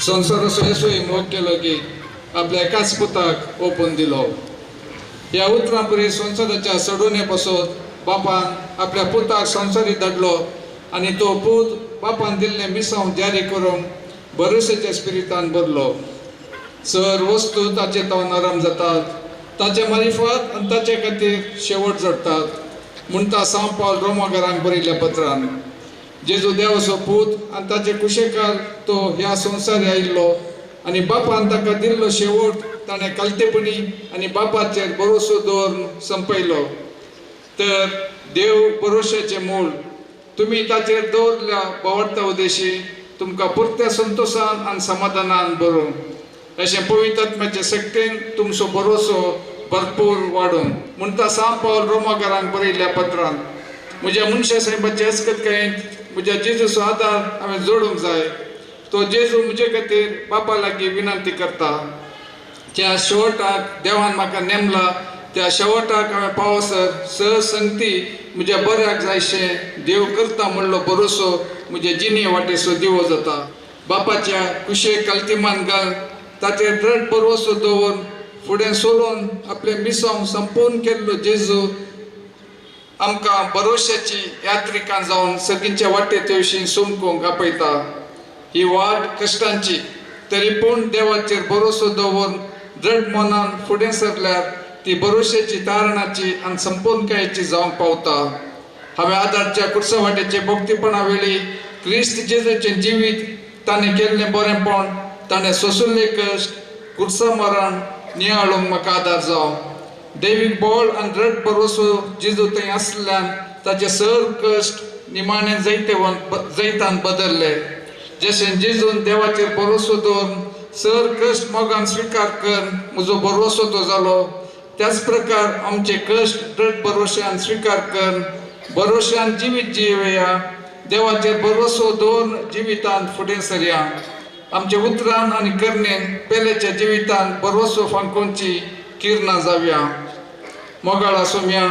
संसाराचो येसोय मोग केलो की आपल्या एकाच पुताक ओपून दिलो. ह्या उतरां परी संसाराच्या सडोने पासून बापान आपल्या पुताक संसारी धाडलो आनी तो पूत बापान दिल्ले मिसांव जारी करूंक भरोसेच्या स्पिरितान भरलो. सर वस्तू ताचे तो नरम जातात, ताचे मारिफत आनी ताचे खातीर शेवट जोडटात म्हणटा सांव पावल रोमाकारांक बरयल्ल्या पत्रान. जेजू देवाचो पूत आनी ताचे कुशेकार तो ह्या संवसारी आयिल्लो आनी बापान ताका दिल्लो शेवट ताणें कालतेपणी आनी बापाचेर भरोसो दवरून संपयलो. तर देव भरोशाचे मूळ तुमी ताचेर दवरल्या बावडता उदेशी तुमकां पुर्त्या संतोशान आनी समाधानान भरूं अशें पवित्र आत्म्याचे सक्तीन तुमचो भरोसो भरपूर वाडूं म्हणटा सांव पावल रोमाकारांक बरयल्ल्या पत्रान. म्हज्या मनशा साहेबाचे अस्कतकायेंत म्हज्या जेजूचो आदार हांवें जोडूंक जाय. तो जेजू म्हजे खातीर बापा लागीं विनंती करता. ज्या शेवटाक देवान म्हाका नेमला त्या शेवटाक हांवें पावसर सहज संगती म्हज्या बऱ्याक जायशें देव करता म्हणलो भरोसो म्हजे जिणे वाटेचो दिवो जाता. बापाच्या कुशेक काल्तिमान घाल ताचेर दृढ भरोसो दवरून फुडें सोलून आपले मिसांव संपोवन केल्लो जेजू आमकां भरोशाची यात्रिकां जावन सगळींच्या वाटे तेवशीं सुमकूंक आपयता. ही वाट कश्टांची तरी पूण देवाचेर भरोसो दवरून दृढ मनान फुडें सरल्यार ती भरोशाची तारणाची आनी संपूर्णकायेची जावंक पावता. हांवें आदारच्या कुर्सा वाटेचे भक्तीपणा वेळी क्रिस्त जेजूचें जिवीत ताणें केल्लें बरेंपण ताणें सोंसुल्ले कश्ट कुर्सा मरण नियाळूंक म्हाका आदार जावं. दैवीक बळ आनी दृढ भरोसो जेजू थंय आसल्यान ताचे सर कश्ट निमाणे जैतान बदलले. जशें जेजून देवाचेर भरोसो दवरून सर कश्ट मोगान स्विकार करून म्हजो भरोसो तो जालो त्याच प्रकार आमचे कश्ट दृढ भरोशान स्विकार करून भरोशान जिवीत जिवया. देवाचेर भरोसो दवरून जिवितान फुडें सरया. आमच्या उतरान आनी करणेन पेलेच्या जिवितान भरोसो फांकोवची किरणां जावया. मोगाळा सोम्या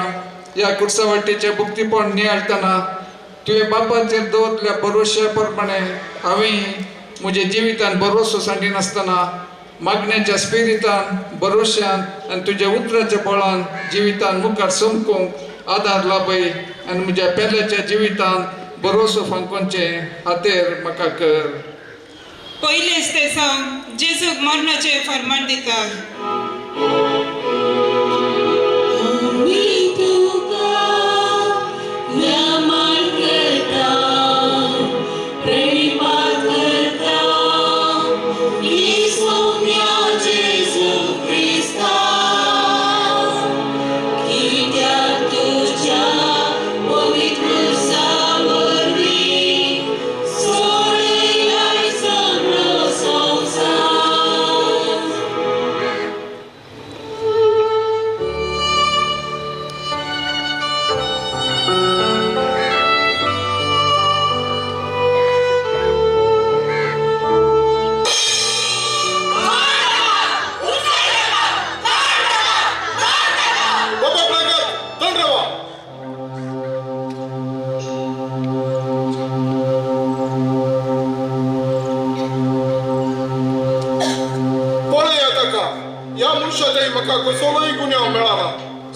ह्या कुर्सा वाटेचें भक्तीपण नियाळतना तुवें बापाचेर दवरल्या भरोशा प्रमाणें हांवें म्हज्या जिवितान भरोसो सांडिनासतना मागण्याच्या स्पिरितान भरोशान आनी तुज्या उतराच्या बळान जिवितान मुखार समकूंक आदार लाभय आनी म्हज्या पेल्याच्या जिवितान भरोसो फांकोवचे हातेर म्हाका कर. पयलेच ते सांग जेजूक मरणाचे फर्माण दिता.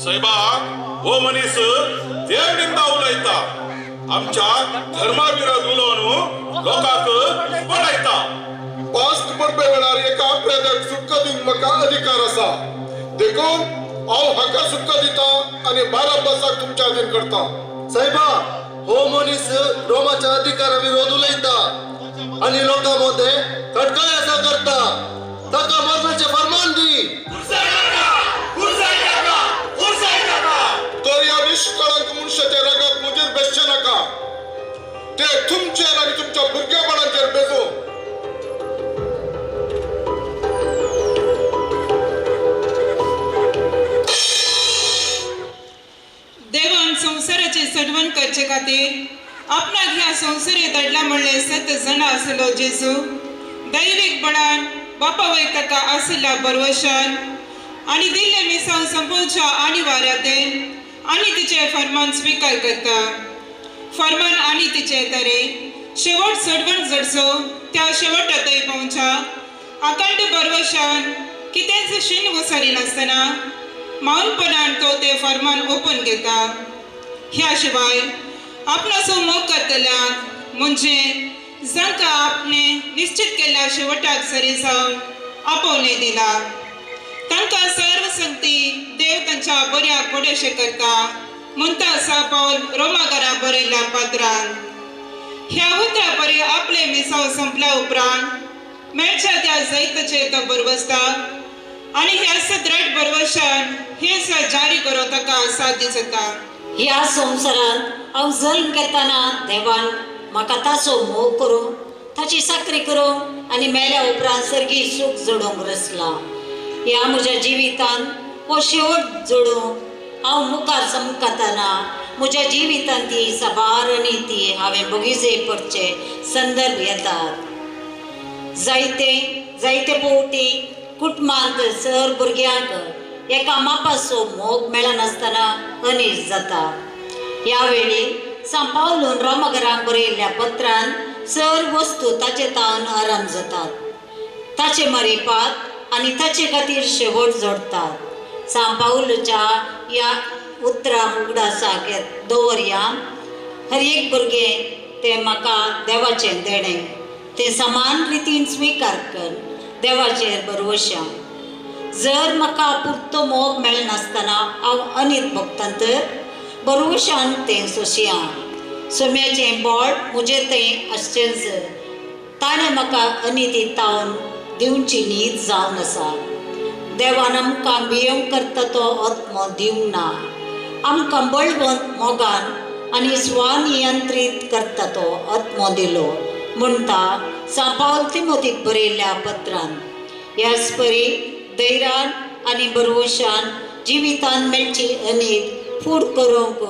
साहेबा हो मनीस देव निंदा उलयता आमच्या धर्माविरोध उलोवन लोकांक पळयता. पास्ट पडपे वेळार एका अपराधाक सुटका दिवंक म्हाका अधिकार आसा. देखून हांव हाका सुटका दिता आनी बाराब्बासाक तुमच्या अधीन करता. साहेबा हो मनीस रोमाच्या अधिकारा विरोध उलयता आनी लोकां मध्ये खटकायसा करता. ताका मरणाचे फर्मान दी. तर या निष्कळंक मनशाच्या रगात मुजीर बेसचे नाका. ते तुमचेर आनी तुमच्या भुरगेपणाचेर बेजो. देवान संवसाराचे सडवण करचे खातीर आपणाक ह्या संवसारी धाडला म्हणले 7 जाणां आसलो जेजू दैवीक बळान बापा वयर ताका आशिल्ल्या भरवशान आनी दिल्ले मिसांव संपोवच्या आनी वाऱ्यातेन आनी तिचे फर्मान स्वीकार करता. फर्मान आनी तिचे तरे शेवट सडवण जडसो त्या शेवटातही पोवच्या अखंड बरवशान कितेंच शीण वसारी नासतना मौनपणान तो ते फर्मान ओपून घेता. ह्या शिवाय आपणाचो मोग करतल्यांक म्हणजे जांकां आपणे निश्चित केल्ल्या शेवटाक सरी जावन आपोवणे दिला तांकां सर्व संगती देव तांच्या बऱ्याक बडेशे करता म्हणटा सा पावल रोमाकारा बरयल्ल्या पात्रांत. ह्या उतरा परी आपले मिसाव संपल्या उपरांत मेळच्या त्या जैतचे तो बरवसता आणि ह्या सद्रट बरवशान हे जारी करो ताका साध्य जाता. ह्या संवसारांत हांव जल्म घेतना देवान म्हाका ताचो मोग करूं ताची साखरी करूं आनी मेल्या उपरांत सर्गी सूख जोडूंक रचला. ह्या म्हज्या जिवितान हो शेवट जोडूंक हांव मुखार चमकतना म्हज्या जिवितान ती साबार आनी ती हांवें बगीचे पडचे संदर्भ येतात. जायते पोवटी कुटुंबांत सर भुरग्यांक एका मापाचो मोग मेळनासतना अनीस जाता. ह्या वेळी सांपावलून रोमाघरांक बरयल्ल्या पत्रांत सर वस्तू ताचे तावन आराम जातात. ताचे मरेपात आनी ताचे खातीर शेवट जोडतात. सांपावलच्या ह्या उतरां उगडासाक दवरया. हर एक भुरगें तें म्हाका देवाचें देणें तें समान रितीन स्विकार कर देवाचेर भरवशा. जर म्हाका पुरतो मोग मेळनासतना हांव अनीत भोगतां तर भरवशान तें सोशया. सोम्याचें बोट म्हजें तें आसचेंच ताणें म्हाका अनिती तावन दिवची न्हीद जावन आसा. देवान आमकां बियम करता तो आत्मो दिवंक ना. आमकां बळवंत मोगान आनी स्वनियंत्रीत करता तो आत्मो दिलो म्हणटा सांपावल तिमोथीक बरयल्ल्या पत्रांत. ह्याच परी धैर्यान आनी बरवशान जिवितान मेळची अनीत फूड करूंक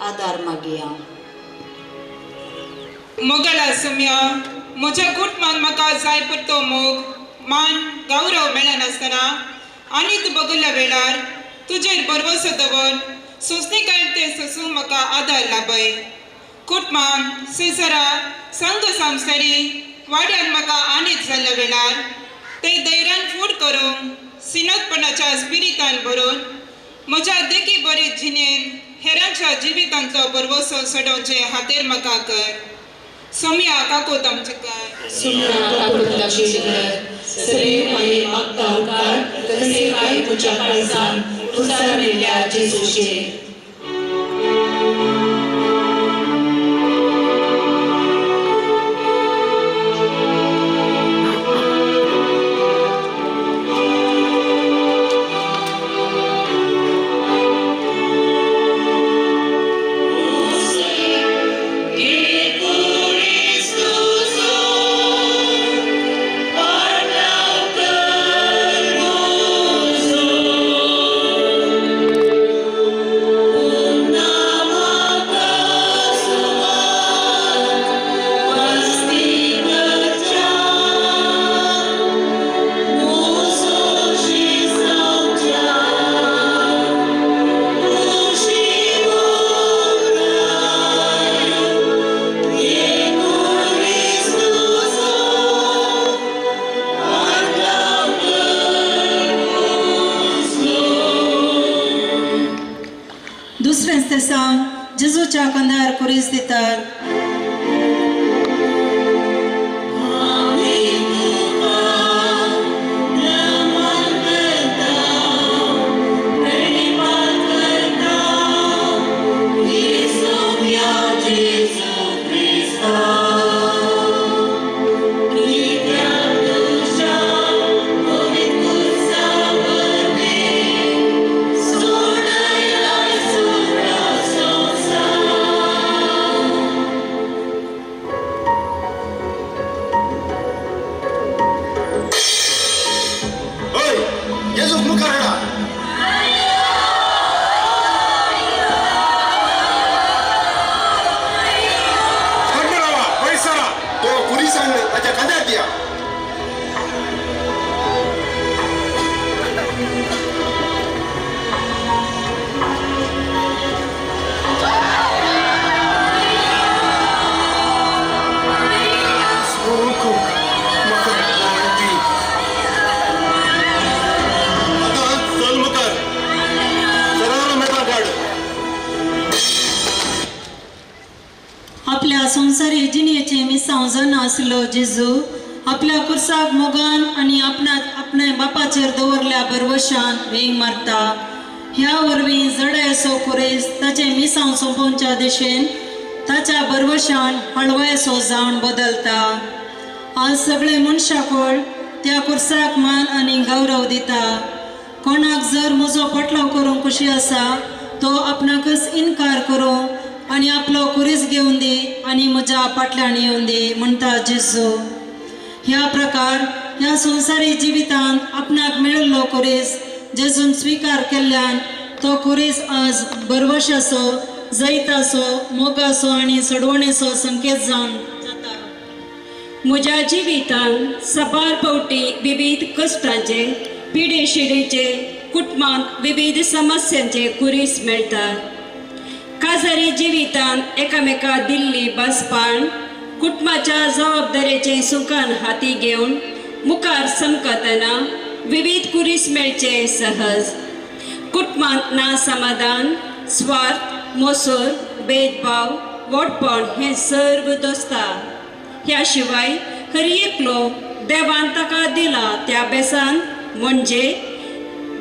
आदार मागया. मोगला सोम्या म्हज्या कुटुंबान म्हाका जाय पडतो मोग मान गौरव मेळनासतना आनीत बगल्या वेळार तुजेर बरवसो दवर सोंसणीकाय ते सोसूंक म्हाका आदार लाभय. कुटुंबान सिसरा संघ संस्थारी वाड्यान म्हाका आनीत जाल्ल्या वेळार ते धैर्यान फूड करूंक सिनतपणाच्या स्पिरितान भरून म्हज्या देखी बरे जिणेन हेरांच्या जिवितांचो बरवसो सोडोवचे हातेर म्हाका कर. सोम्या काको तामचेकार सुमना काकुला शिगर सरे माये मागता उकार तसे काय तुझ्या काळजान उसारलेल्या जेजूचे. दुसऱ्या दिसा जेजूच्या कांदार कुरीस दितात. मिसांव जण आसलो जेजू आपल्या कुर्साक मोगान आणि आपल्या बापाचेर दवरल्या बरवशान वेंग मारता. ह्या वरवीं जडे असो कुरेस ताचे मिसांव सोंपोवच्या दिशेन ताच्या बरवशान हळवायसो जावन बदलता. आज सगळे मनशाकोळ त्या कुर्साक मान आणि गौरव दिता. कोणाक जर म्हजो पटलाव करूंक खुशी आसा तो आपणाकच इन्कार करूं आणि आपलो कुरीस घेवन दी आणि म्हज्या फाटल्यान येवन दी म्हणटा जेजू. ह्या प्रकार ह्या संवसारी जिवितांत आपणाक मेळिल्लो कुरीस जेजून स्वीकार केल्ल्यान तो कुरीस आज बरवशाचो, जैताचो, मोगाचो आणि सडवणेचो संकेत जावन जाता. म्हज्या जिवितांत सबार फावटी विविध कश्टांचे, पिडेशिडेचे, कुटुंबांत विविध समस्यांचे कुरीस मेळटात. काजारी जिवितांत एकामेका दिल्ली बासपाण कुटुंबाच्या जबाबदारेचे सुखान हाती घेवन मुखार चमकतना विविध कुरीस मेळचे सहज. कुटुंबांत ना समाधान, स्वार्थ, मोसोर, भेदभाव, वोटपण हे सर्व दोस्ता. ह्या शिवाय हर एकलो देवान ताका दिला त्या बेसान म्हणजे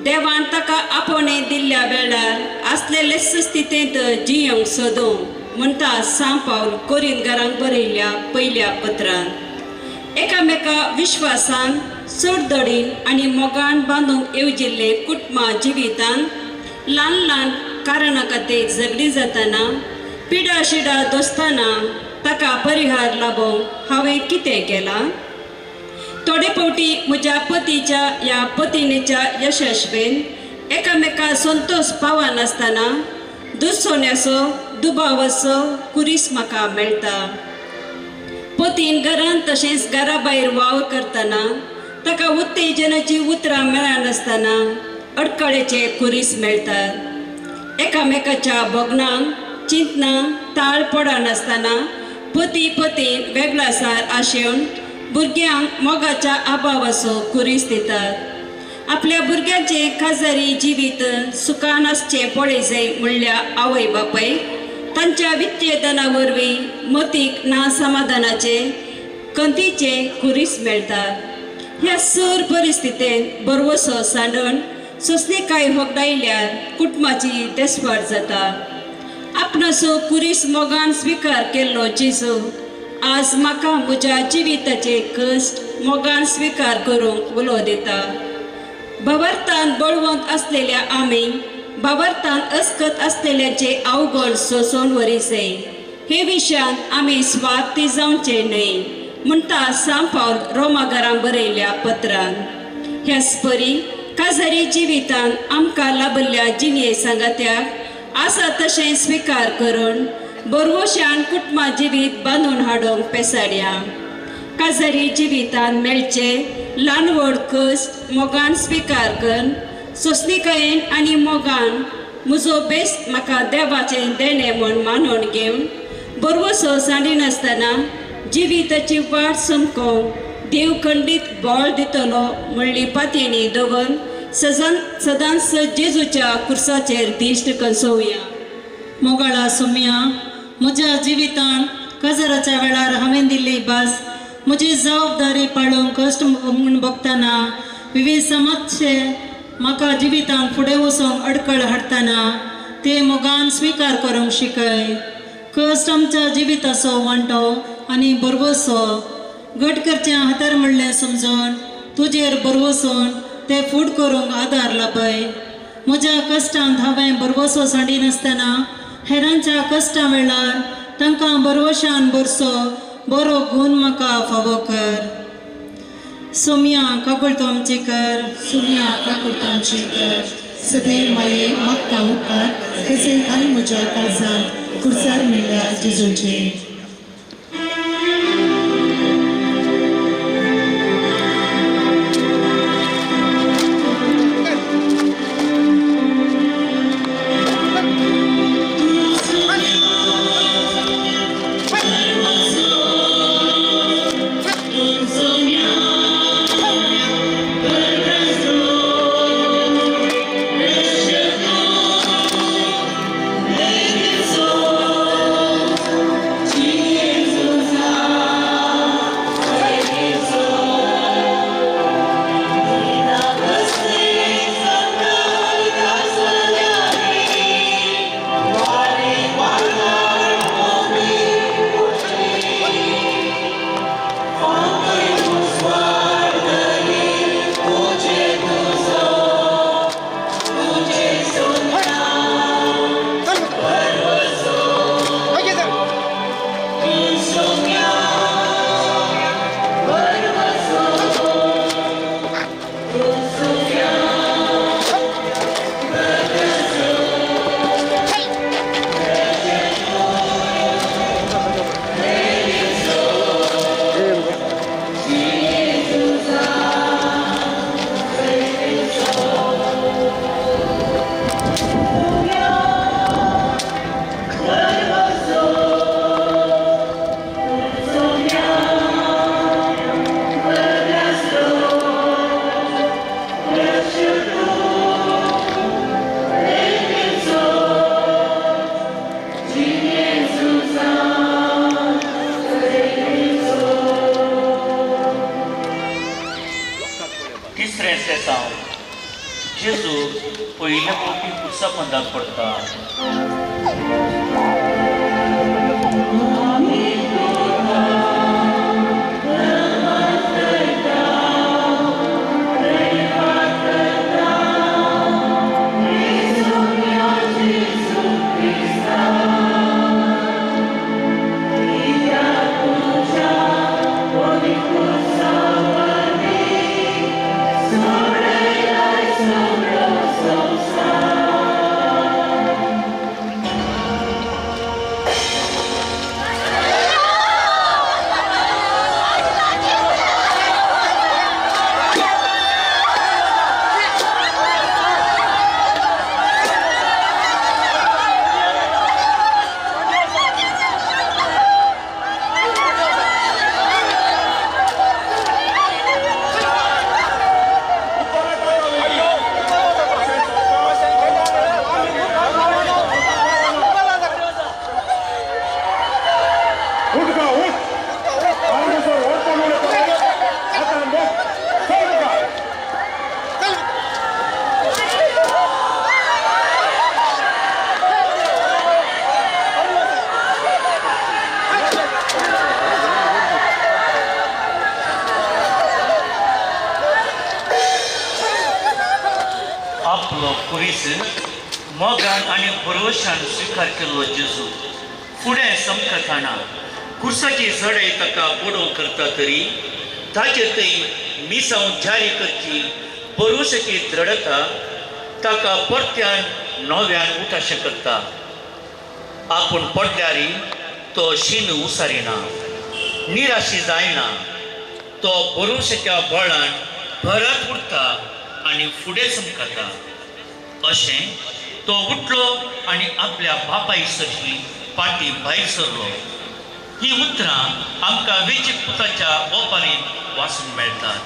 देवान ताका आपणे दिल्ल्या वेळार आसलेले स्थितींत जियोंक सोदूं म्हणटा सांत पावल कोरिंथकारांक बरयल्ल्या पहिल्या पत्रांत. एकामेका विश्वासान सोडदडीन आणि मोगान बांदूंक येवजिल्ले कुटुंबा जिवितांत ल्हान ल्हान कारणा खातीर झगडी जातना पिडा शिडा दोस्ताना ताका परिहार लाभोवंक हांवें कितें केलां? थोडे फावटी म्हज्या पतीच्या ह्या पत्नीच्या यशस्वेन एकामेका संतोष पावनासतना दुसोन्याचो दुबावाचो कुरीस म्हाका मेळटा. पतीन घरांत तशेंच घरा भायर वावर करतना ताका उत्तेजनाची उतरां मेळनासतना अडखळेचे कुरीस मेळटात. एकामेकाच्या भोगणांक चिंतनांक ताळ पडनासतना पती पतीन वेगळासार आशेवन भुरग्यांक मोगाच्या अभावाचो कुरीस दितात. आपल्या भुरग्यांचे काजारी जिवीत सुखान आसचें पळय जाय म्हणल्या आवय बापाय तांच्या विच्छेदना वरवीं मतीक ना समाधानाचे कंतीचे कुरीस मेळटात. ह्या सर परिस्थितींत बरवसो सांडण सोंसणेकाय होगडायल्यार कुटुंबाची देसवाड जाता. आपणाचो कुरीस मोगान स्विकार केल्लो जेजू आज म्हाका म्हज्या जिविताचे कश्ट मोगान स्विकार करूंक उलो दिता. भावार्थान बळवंत आसलेल्या आमी भावार्थान अस्कत आसलेल्याचे अवगण सोंसून वरी जाय. हे विशयान आमी स्वार्थी जावचे न्हय म्हणटा सांत पावल रोमाकारांक बरयल्ल्या पत्रांत. ह्याच परी काजारी जिवितांत आमकां लाभल्ल्या जिणे सांगात्याक आसा तशें स्विकार करून बरवशान कुटुंबा जिवीत बांदून हाडूंक पेसाड्या. काजारी जिवितांत मेळचे ल्हान व्हड कश्ट मोगान स्विकार करून सोंसणेकायेन आनी मोगान म्हजो बेस्ट म्हाका देवाचें देणें म्हूण मानून घेवन बरवसो सांडिनासतना जिविताची वाट संपकोवंक देव खंडीत बोळ दितलो म्हणली पातयणी दवरून सदांच जेजूच्या कुर्साचेर दिश्ट कसोवया. मोगाळा सोम्या, म्हज्या जिवितांत काजाराच्या वेळार हांवें दिल्ली भास म्हजी जबाबदारी पाळूंक कश्ट म्हूण भोगतना विविध समस्ये म्हाका जिवितांत फुडें वचूंक अडखळ हाडटना ते मोगान स्विकार करूंक शिकय. कश्ट आमच्या जिविताचो वांटो आनी बरवसो घट करचें हातार म्हणलें समजून तुजेर बरवसून ते फूड करूंक आदार लाभय. म्हज्या कश्टांत हांवें बरवसो सांडिनासतना हेरांच्या कश्टा वेळार तांकां बरवशान बरसो बरो गूण म्हाका फावो कर. सोम्या काकुळतो आमची कर. सुन्या काकुळतांची कर. सदैव माये मागता उपकार कसे घाल म्हज्या काळजांत कुर्सार मेळ्ळ्या जेजूचे. Jesus. पयल्या फावटी कुर्सा पंदाक पडटा. आपलो कुरीस मोगान आनी बरोशान स्वीकार केल्लो जेजू फुडें समकताना कुर्साची झडय ताका बोडो करता तरी ताचे थंय मिसांव जारी करची बरोशाची दृढता ताका परत्यान नव्यान उठाशें करता. आपूण पडल्यारी तो शीन उसारिना, निराशी जायना, तो बरोशाच्या बळान भरत उरता आनी फुडें समकता. अशें तो उठलो आनी आपल्या बापाय सरशी पाटी भायर सरलो. ही उतरां आमकां वेंचीक पुताच्या ओपारींत वाचूंक मेळटात.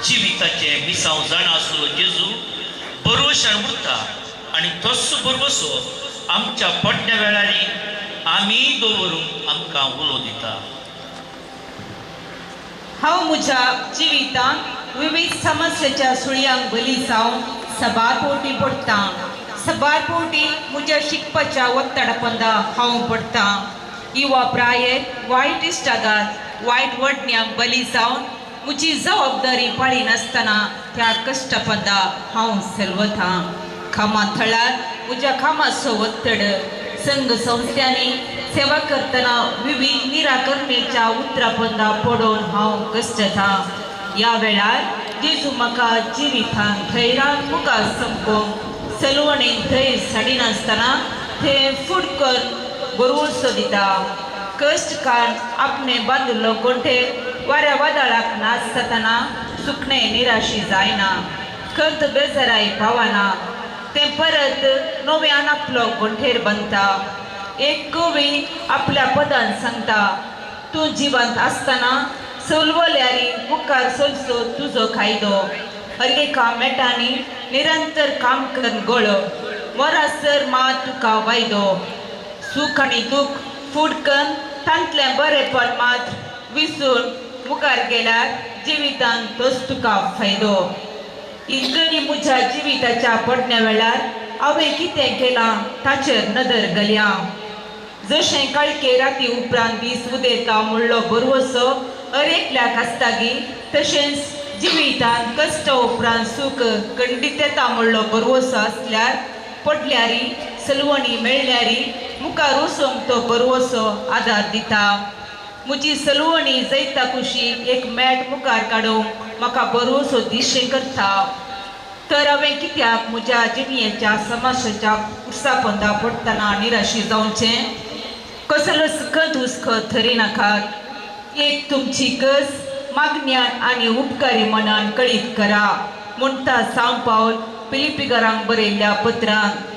जिविताचे मिसांव जाणा आसलो जेजू बरोशान उरता आनी तस्सो बरवसो आमच्या पडण्या वेळारी आमी दवरूंक आमकां उलो दिता. हांव म्हज्या जिवितांत विविध समस्याच्या सुळयांक बली जावन सबार पोटी पडटां. सबार पोटी म्हज्या शिकपाच्या वत्तडापंदा हांव पडटां. युवा प्रायेंत वायट इश्टागात वायट वडण्यांक बली जावन म्हजी जबाबदारी पाळी नासतना त्या कश्टपंदा हांव सेलवतां. खामा थळार म्हज्या खामाचो वत्तड संघ संस्थांनी सेवा करतना विविध निराकरणेच्या उतरापंदा पडोवन हांव कश्टतां. ह्या वेळार जेजू म्हाका जिवितान धैर्यान मुखार संपोवंक सलवणेन धैर्य साडिनासतना थंय फुडकन बरोवसो दिता. कश्ट काळ आपणे बांदिल्लो गोंठेर वाऱ्या वादळाक नाचतना सुकणें निराशी जायना, खंत बेजाराय पावना. तें परत नव्यान आपलो गोंठेर बांदता. एक कवी आपल्या पदान सांगता, तूं जिवंत आसतना सलवल्यारी मुखार चलचो तुजो कायदो. अर्गेका मेटांनी निरंतर काम कर गोळ, मोरासर मात तुका वायदो. सूख आनी दूख फुडकन तांतलें बरेपण मात विसरून मुखार गेल्यार जिवितान तोच तुका फायदो. इतकरी म्हज्या जिविताच्या पडण्या वेळार हांवें कितें केलां ताचेर नदर घालया. जशें काळके राती उपरांत दीस उदेता म्हणलो बरवसो अरेकल्याक आसतागी, तशेंच जिवितान कश्ट उपरांत सूख खंडीत येता म्हणलो बरवसो आसल्यार पडल्यारी सलवणी मेळ्ळ्यारी मुखार वचूंक तो बरवसो आदार दिता. म्हजी सलवणी जैता कुशीक एक मेट मुखार काडूंक म्हाका बरवसो दिशें करता. तर हांवें कित्याक म्हज्या जिणयेच्या समस्याच्या उर्सापंदा पडटना निराशी जावचें? कसलो सुखद हुस्को धरिनाकात. एक तुमची कस मागण्यान आनी उपकारी मनान कळीत करा म्हणटा सांव पावल पिलिपिगरांक बरयल्ल्या पत्रांत.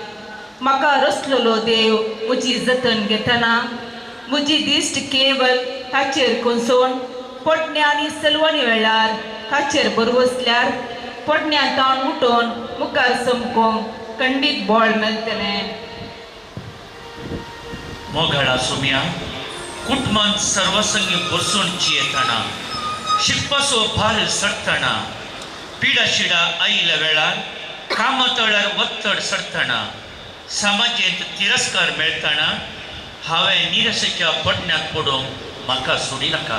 म्हाका रचलेलो देव म्हजी जतन घेतना म्हजी दिश्ट केवल ताचेर कोसोवन पडण्या आनी सलवणी वेळार ताचेर बरवसल्यार पडण्यांतावन उठोवन मुखार समकोवंक खंडीत बळ मेळटलें. मोगाळा सोम्या कुटुंबांत सर्वसंगी बरसूनची येताना शिकपाचो भार सरतना पिडा शिडा आयिल्ल्या वेळार कामतळार वत्तड सरतना समाजेंत तिरस्कार मेळटना हांवें निरशेच्या पडण्यात पडूंक म्हाका सोडी नाका.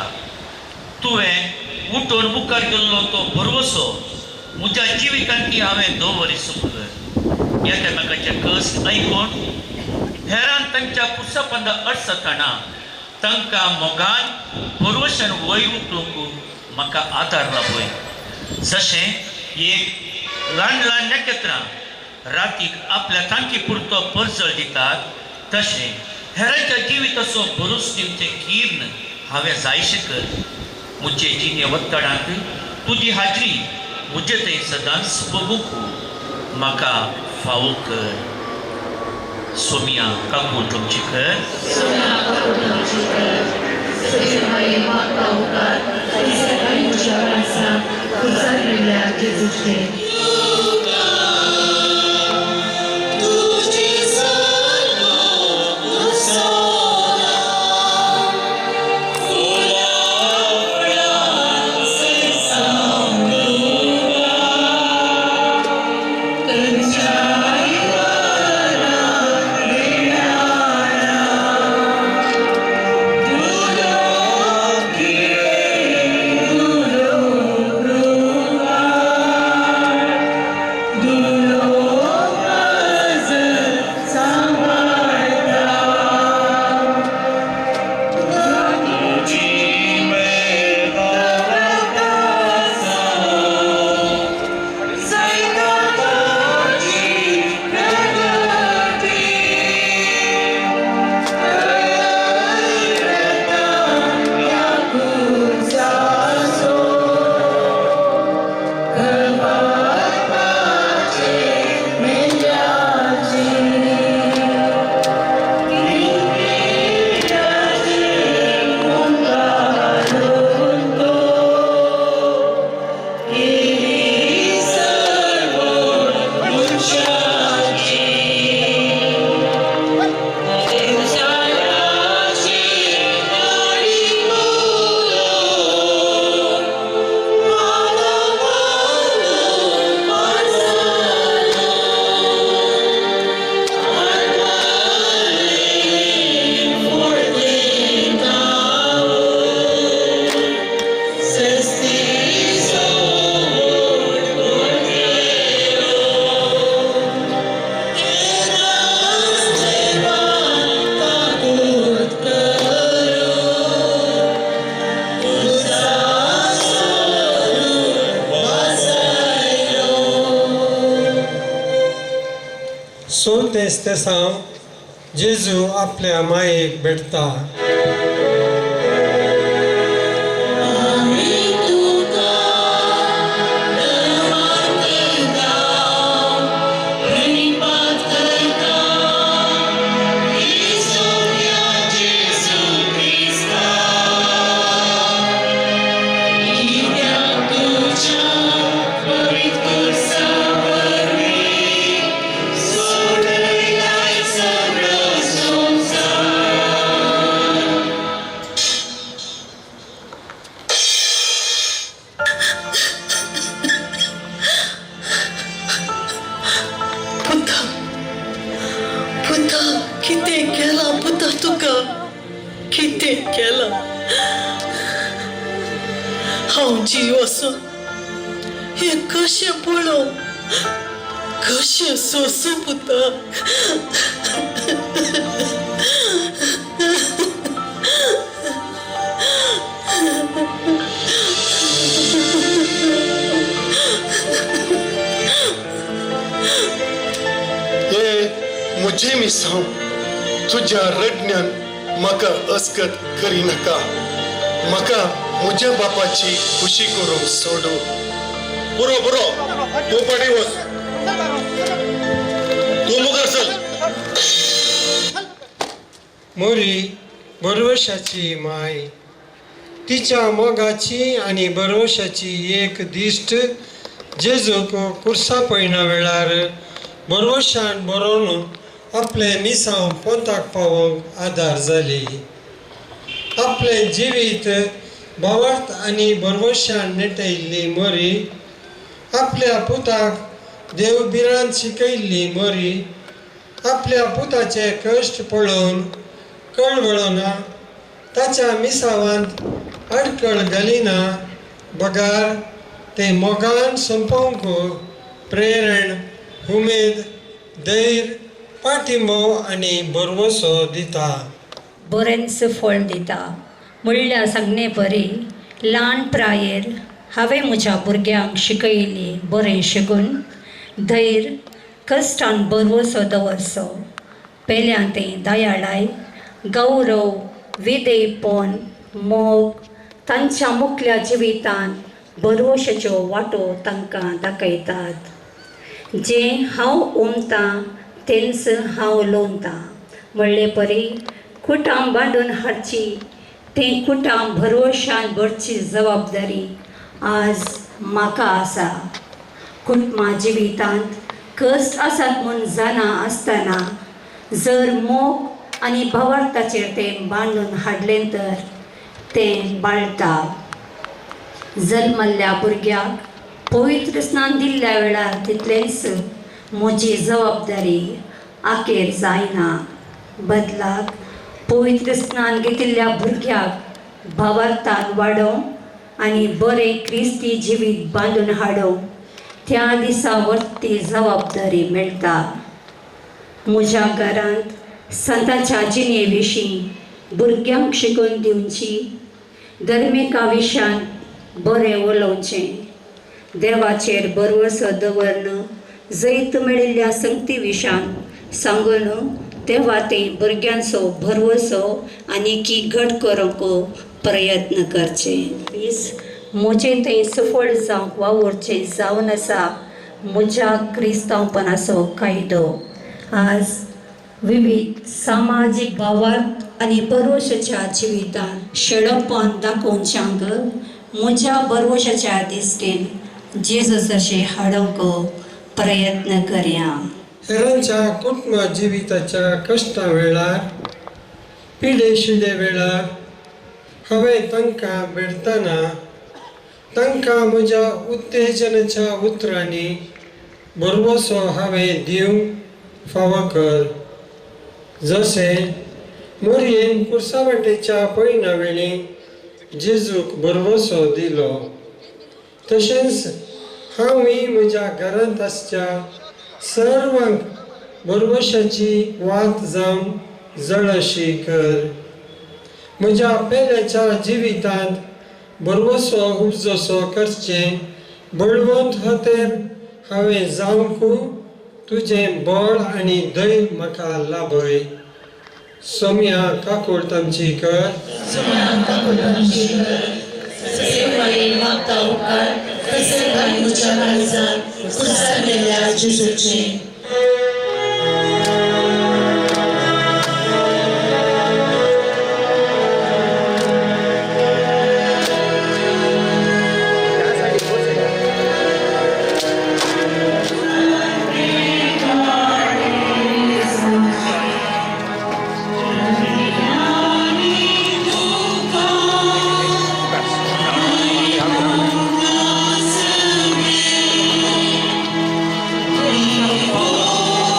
तुवें उठून मुखार गेल्लो तो भरवसो म्हज्या जिवितांती हांवें दवरिसूंक कर. एकामेकाचे कस ऐकून हेरान तांच्या कुसापंदा अडसतना तांकां मोगान भरवशान वयर उखलूंक म्हाका आदार लाभय. जशें एक ल्हान ल्हान नखेत्रां रातीक आपल्या तांकी पुरतो परजळ दितात तशें हेरांच्या जिविताचो भरोस दिवचें कीर्ण हांवें जायशें कर. म्हजे जिणे वत्तडांत तुजी हाजरी म्हजे थंय सदांच भोगूंक म्हाका फावो कर. सोमिया काकू तुमची कर. सोंतेस तेसां जेजू आपल्या मायेक भेटता. हांव जीव असो हे कशें पळोव कशें सोसूं पुता. हे म्हजे मिसांव तुज्या रडण्यान म्हाका अस्कत करिनाका. म्हाका म्हज्या बापाची खुशी करूंक सोडू. बरो बरो तूं पाटी वच. तूं मुखार चल. मोरी भरवशाची माय तिच्या मोगाची आनी भरवशाची एक दिश्ट जेजूक कुर्सा पळयना वेळार भरवशान बरोवन आपले मिसांव पोंताक पावोवंक आदार जाली. आपले जिवीत भावार्थ आनी भरवशान नेटयल्ली मोरी आपल्या पुताक देवबिरांत शिकयल्ली मोरी आपल्या पुताचे कश्ट पळोवन कळवळना ताच्या मिसावांत अडकळ घालिना बगार ते मोगान संपोवंक प्रेरण उमेद धैर्य पाठिंबो आनी बरवसो दिता. बरेंच फळ दिता म्हणल्या सांगणे परी ल्हान प्रायेर हांवें म्हज्या भुरग्यांक शिकयली बरें शिकून धैर्य कश्टान बरवसो दवरचो. पेल्यां तें दयाळाय गौरव विधेयपण मोग तांच्या मुखल्या जिवितान बरवशेच्यो वाटो तांकां दाखयतात. जें हांव उमतां तेंच हांव लोवतां म्हणले परी कुटाम बांदून हाडची तें कुटाम भरवशान भरची जबाबदारी आज म्हाका आसा. कुटुंबा जिवितांत कश्ट आसात म्हूण जाणा आसतना जर मोग आनी भावार्थाचेर तें बांदून हाडलें तर तें बाळटा. जल्मल्ल्या भुरग्याक पवित्र स्नान दिल्ल्या वेळार तितलेंच म्हजी जबाबदारी आखेर जायना. बदलाक पवित्र स्नान घेतिल्ल्या भुरग्याक भावार्थान वाडोवंक आनी बरें क्रिस्ती जिवीत बांदून हाडोवंक त्या दिसा वर्ती जबाबदारी मेळटा. म्हज्या घरांत संतांच्या जिणे विशीं भुरग्यांक शिकून दिवची, धर्मिका विशयान बरें उलोवचें, देवाचेर भरवसो दवरन जैत मेळिल्ल्या संगती विशयान सांगून तेव्हा तें भुरग्यांचो भरवसो आनी की घट करूंक प्रयत्न करचे. म्हजें तें सफळ जावंक वावुरचें जावन आसा म्हज्या क्रिस्तांवपणाचो कायदो. आज विविध सामाजीक भावार्थ आनी बरवशेच्या जिवितान शेळोपण दाखोवच्यांक म्हज्या बरवशाच्या दिश्टेन जेजूस अशें हाडूंक प्रयत्न करया. हेरांच्या कुटुंब जिविताच्या कश्टा वेळार पिडेशिडे वेळार हांवें तांकां भेटतना तांकां म्हज्या उत्तेजनाच्या उतरांनी बरवसो हांवें दिवंक फावो कर. जशें मोरयेन कुर्सावाटेच्या पयना वेळी जेजूक बरवसो दिलो तशेंच हांवूय म्हज्या घरांत आसच्या सर्वांक बरवशाची वात जावंक जळशी कर. म्हज्या पेल्याच्या जिवितांत बरवसो उपजसो करचें बळवंत खातीर हांवें जावंक तुजें बळ आनी धैर्य म्हाका लाभय. सोम्या काकूळ तामची कर. मागता उपकार तसे काय म्हज्या काळजान कुसारलेल्या जेजूचे. Oh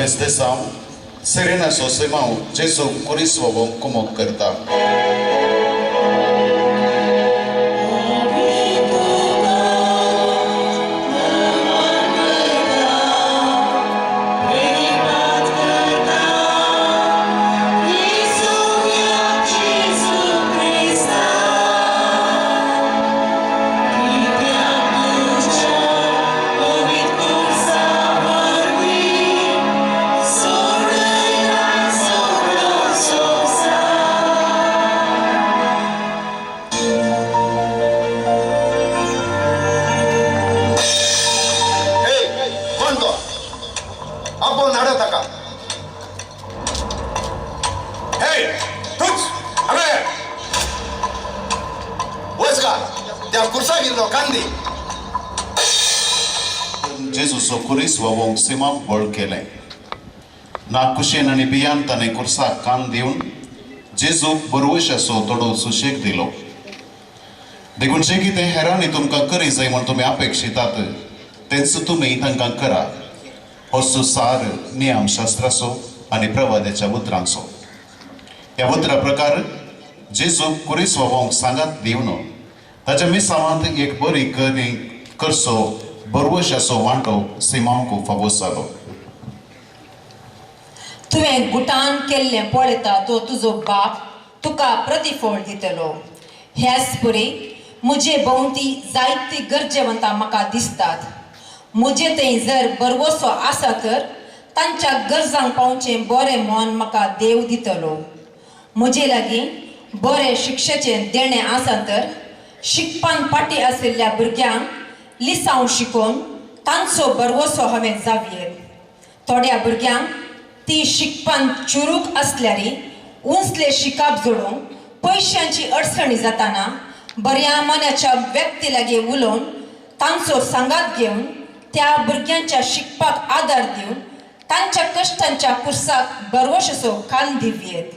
desde São, Serena Sosemão, Jesus Curiswawong Kumok Kerta. Jesus Curiswawong Simam Bolkele. Na kushen आणि बियांताने कुर्सा कान देऊन जेजू बरोवशासो तोडो सुशेक दिलो. देखून जे कितें हेरांनी तुमकां करी जाय म्हूण तुमी अपेक्षितात तेंच तुमी तांकां करा. हो सार नियमशास्त्राचो आनी प्रवाद्याच्या उतरांचो. ह्या उतरा प्रकार जेजू कुरिस्वावोंक सांगात दिवन ताच्या मिसावांत एक बरी करी करसो बरोवशाचो वांटो सिमांकू फावोस जालो. तुवें गुटान केल्लें पळयता तो तुजो बाप तुका प्रतिफळ दितलो. हेच परी म्हजे भोंवती जायती गरजेवंतां म्हाका दिसतात. म्हजे थंय जर बरवसो आसा तर तांच्या गरजांक पावचें बरें मन म्हाका देव दितलो. म्हजे लागीं बरें शिक्षेचें देणें आसा तर शिकपान फाटीं आशिल्ल्या भुरग्यांक लिसांव शिकोवन तांचो बरवसो हांवें जावयेत. थोड्या भुरग्यांक ती शिकपान चुरूक आसल्यारी उंचले शिकाप जोडूंक पयशांची अडचणी जाताना बऱ्या मनाच्या व्यक्ती लागीं उलोवन तांचो सांगात घेवन त्या भुरग्यांच्या शिकपाक आदार दिवन तांच्या कश्टांच्या कुर्साक बरवशाचो कान दिवयेत.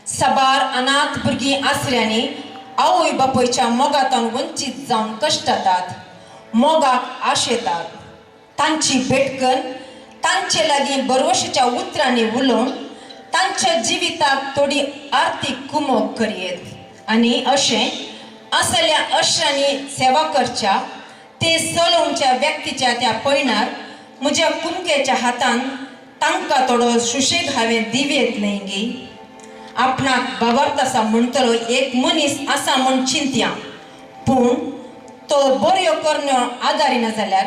साबार अनाथ भुरगीं आसल्यांनी आवय बापयच्या मोगातान वंचीत जावन कश्टातात, मोगाक आशेतात. तांची भेटकन तांचे लागीं बरवशाच्या उतरांनी उलोवन तांच्या जिविताक थोडी आर्थीक कुमोक करयेत. आनी अशें असल्या अश्रांनी सेवा करच्या ते चलोवच्या व्यक्तीच्या त्या पयणार म्हज्या कुमकेच्या हातान तांकां थोडो सुशेग हांवें दिवयेत न्हय गे. आपणाक बाबार्थ आसा म्हणटलो एक मनीस आसा म्हूण चिंत्या, पूण तो बऱ्यो करण्यो आदारिना जाल्यार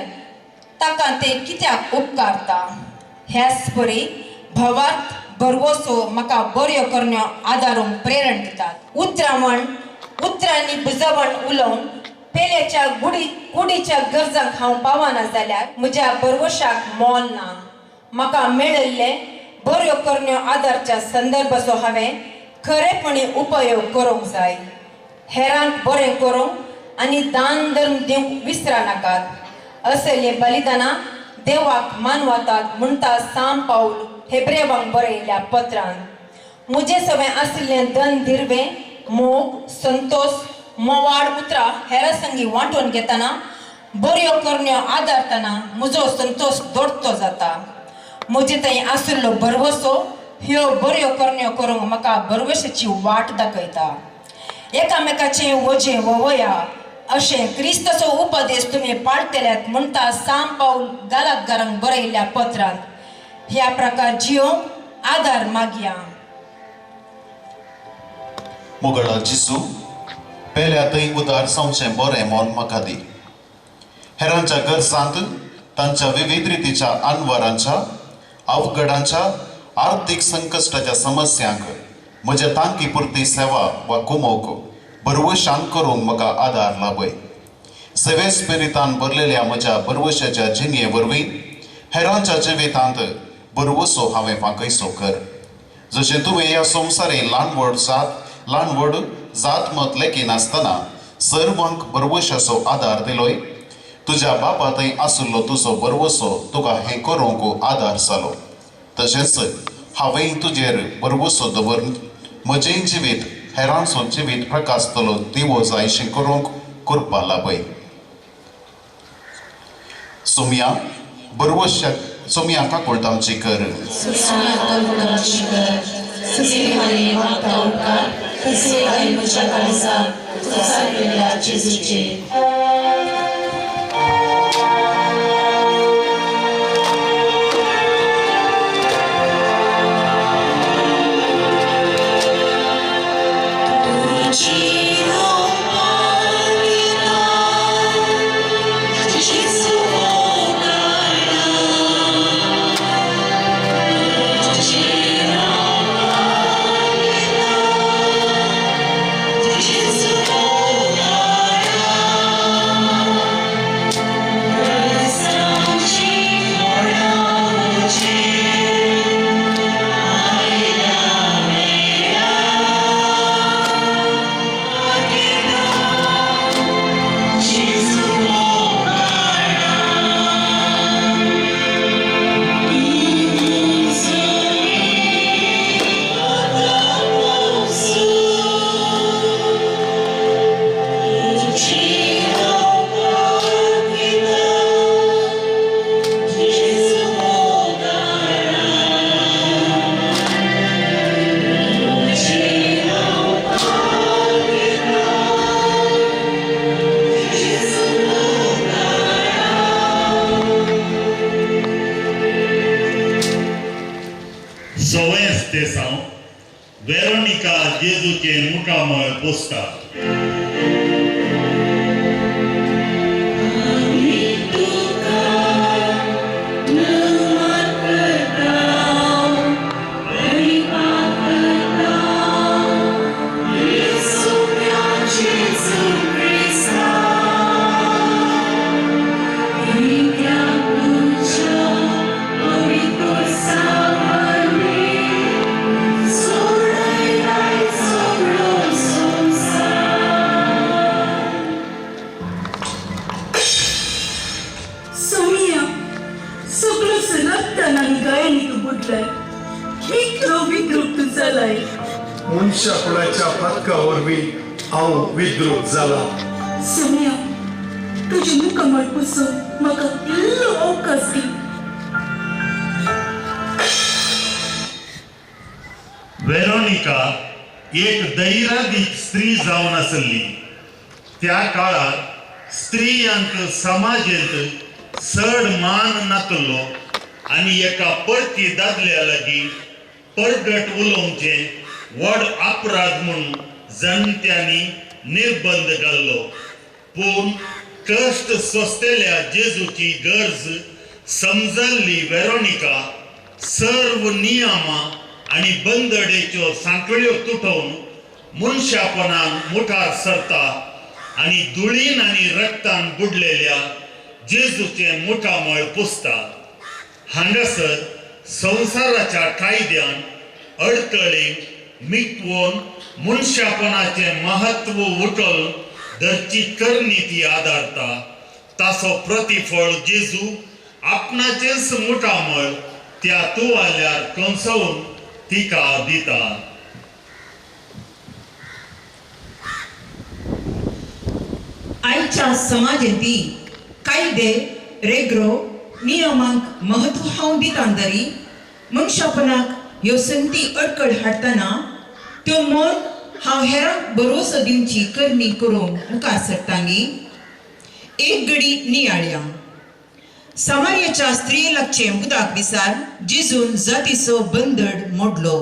ताका ते कित्याक उपकारता. हेच परी भावार्थ बरवसो म्हाका बऱ्यो करण्यो आदारूंक प्रेरण दितात. उतरांनी बुजवण उलोवन पेलेच्या कुडीच्या गरजांक हांव पावना जाल्यार म्हज्या बरवशाक मोल ना. म्हाका मेळिल्ले बऱ्यो करण्यो आदारच्या संदर्भाचो हांवें खरेपणी उपयोग करूंक जाय. हेरांक बरें करूंक आनी दान धर्म दिवंक विसरा नाकात. असले बलिदानां देवाक मानवतात म्हणटा साम पाऊल हेब्रेवांक बरयल्ल्या पत्रांत. म्हजे सवें आशिल्लें धन दिर्वें मोग संतोष मोवाड उतरां हेरां संगी वांटून घेतना बऱ्यो करण्यो आदारतना म्हजो संतोष दोडतो जाता. म्हजे थंय आशिल्लो बरवसो ह्यो बऱ्यो करण्यो करूंक म्हाका बरवशाची वाट दाखयता. एकामेकाचें वजें ववया अशें क्रिस्ताचो उपदेश तुमी पाळटल्यात म्हणटा साम पाऊल गालातकारांक बरयल्ल्या पत्रांत. ह्या प्रकार जियोंक आदार मागया. मुगळा जिसू पयल्या थंय उदार जावचें बरें मोल म्हाका दी. हेरांच्या गरजांत तांच्या विविध रितीच्या अनवरांच्या अवघडांच्या आर्थीक संकश्टाच्या समस्यांक म्हज्या तांकी पुरती सेवा वा कुमोक बरवशान करूंक म्हाका आदार लाभय. सेवे स्पिरितान भरलेल्या म्हज्या बरवशाच्या जिणये वरवीं हेरांच्या जिवितांत बरवसो हांवें फांकयसो कर. जशें तुवें ह्या संवसारी ल्हान जात मत लेकी नासतना सर्वांक बरवशाचो आदार दिलोय, तुज्या बापा थंय आशिल्लो तुजो बरवसो तुका हें करूंक आदार जालो. तशेंच हांवें तुजेर बरवसो दवरून म्हजें जिवीत हेरांचो जिवीत प्रकाशतलो दिवो जायशें करूंक करपा लाभय. सुमया बरवशाक सोमी आका कोळतावची कर ससे हाने मागता उपकार तसे आई म्हज्या काळजात तुका सारलेल्या जेजूचे वेरोनिका जेजूचे मुठामळ पोसता मनशा कुळाच्या फातका वरवीं हांव विद्रूप जाला सोनिया तुझे मुखामळ पुसून म्हाका इल्लो अवकाश दी वेरोनिका एक धैर्यादीक स्त्री जावन आसली त्या काळार स्त्रियांक समाजेंत चड मान नासलो आनी एका परती दादल्या लागीं परगट उलोवचें व्हड अपराध म्हणून जाणट्यांनी निर्बंध घाल्लो पूण कश्ट सोंसतेल्या जेजूची गरज समजल्ली वेरोनिका सर्व नियमां आनी बंदडेच्यो सांखळ्यो तुटोवन मनशापणान मुठार सरता आनी धुळीन आनी रक्तान बुडलेल्या जेजूचे मुठामळ पुसता हांगासर संवसाराच्या कायद्यान अडखळेक मिटवून मनशापणाचे महत्व उठोल धरची करणी ती आदारता ताचो प्रतिफळ जेजू आपणाचेच मुठामळ त्या तुवाल्यार कंसवून तिका दिता आयच्या समाजेंती कायदे रेग्रो नियमांक महत्व हांव दितांदरी मनशापणाक ह्यो संती अडखळ हाडटना त्यो मोल हांव हेरांक भरोसो दिवची करणी करूंक मुखार सरतांगी एक घडी नियाळ्या समार्याच्या स्त्रिये लागचे मुदाक विसार जिजून जातीचो बंदड मोडलो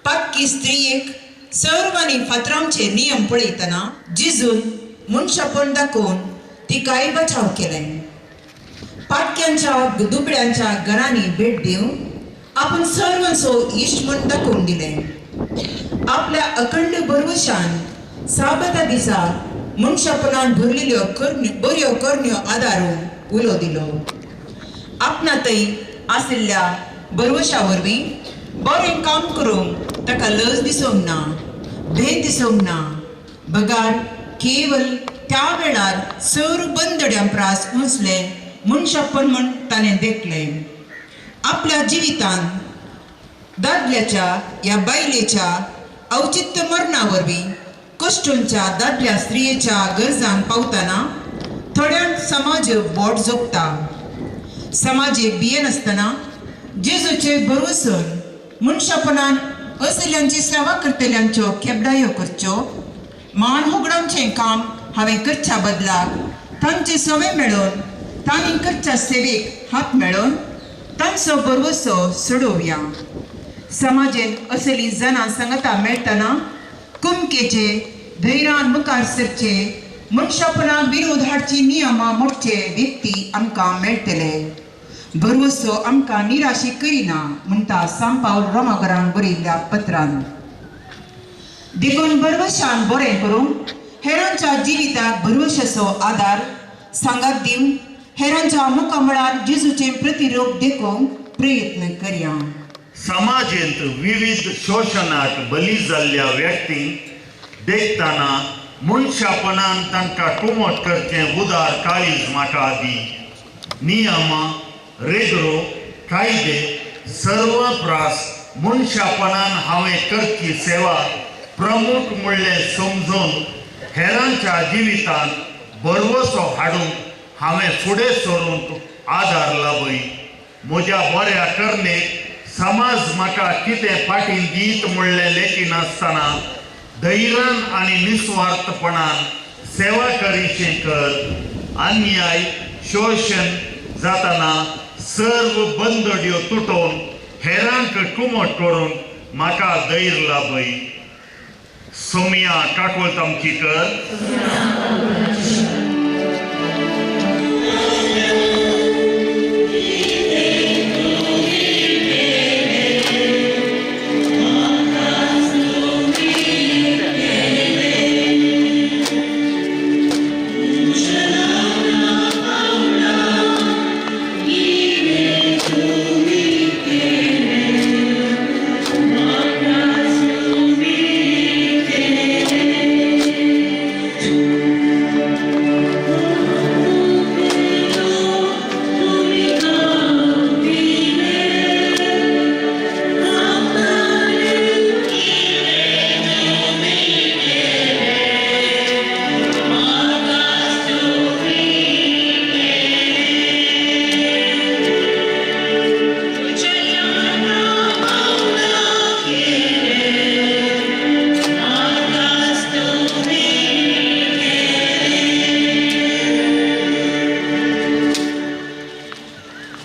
पाक्की स्त्रियेक सर्वांनी फातरांचे नियम पळयतना जिजून मनशापण दाखोवन तिकाय बचाव केलें पाटक्यांच्या दुबळ्यांच्या घरांनी भेट दिवन आपण सर्वांचो इश्ट म्हण दाखोवन दिलें आपल्या अखंड भरवशान साबता दिसा मनशापणान भरलेल्यो बऱ्यो करण्यो आदारून उलो दिलो आपणातय आशिल्ल्या भरवशा वरवीं बरें काम करूंक ताका लज दिसूंक ना भेद दिसूंक ना बगार केवल त्या वेळार सर बंदड्यां प्रास उंचले मनशापण म्हण ताणें देखलें आपल्या जिवितान दादल्याच्या या बायलेच्या औचित्य मरणा वरवीं कश्टूंच्या दादल्या स्त्रियेच्या गरजांक पावतना थोड्यांक समाज बोट जोगता समाजेक बिये नासतना जेजूचे भरवसून मनशापणान असल्यांची सेवा करतल्यांच्यो केबडायो करच्यो मान होगडांचें काम हांवें करच्या बदलाक तांचे सवे मेळोवन तांणी करच्या सेवेक हात मेळोवन तांचो बरवसो सोडोवया. समाजेन असली जनां सांगता मेळटना कुमकेचे धैर्यान मुखार सरचे मनशापणाक विरोध हाडची नियमां मोडचे व्यक्ती आमकां मेळटले. बरवसो आमकां निराशी करिना म्हणटा सांत पावल रोमाकारांक बरयल्ल्या पत्रान. देखून बरवशान बरें करूंक हेरांच्या जिविताक बरवशाचो आदार सांगात दिवन हेरांच्या मुखामळार जेजूचें प्रतिरूप देखूंक प्रयत्न करया. समाजेंत विविध शोशणाक बली जाल्ल्या व्यक्तींक देखताना मनशापणान तांकां कुमट करचें उदार काळीज म्हाका दी. नियमां, रेगरो, कायदे सर्व प्रास मनशापणान हांवें करची सेवा प्रमुख म्हणलें समजून हेरांच्या जिवितांत बरवसो हाडूंक हांवें फुडें सरून आदार लाभय. म्हज्या बऱ्या करणेक समाज म्हाका कितें फाटीं दीत म्हणलें लेखी नासतना धैर्यान आनी निस्वार्थपणान सेवा करीचें कर. अन्याय शोषण जातना सर्व बंदड्यो तुटोवन हेरांक कुमट करून म्हाका धैर्य लाभय. सोमिया काकोळ तामकीकर.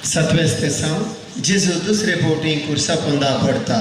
सतवेस्ते सावन जेजू दुसरे फावटी कुर्सा पोंदा पडटा.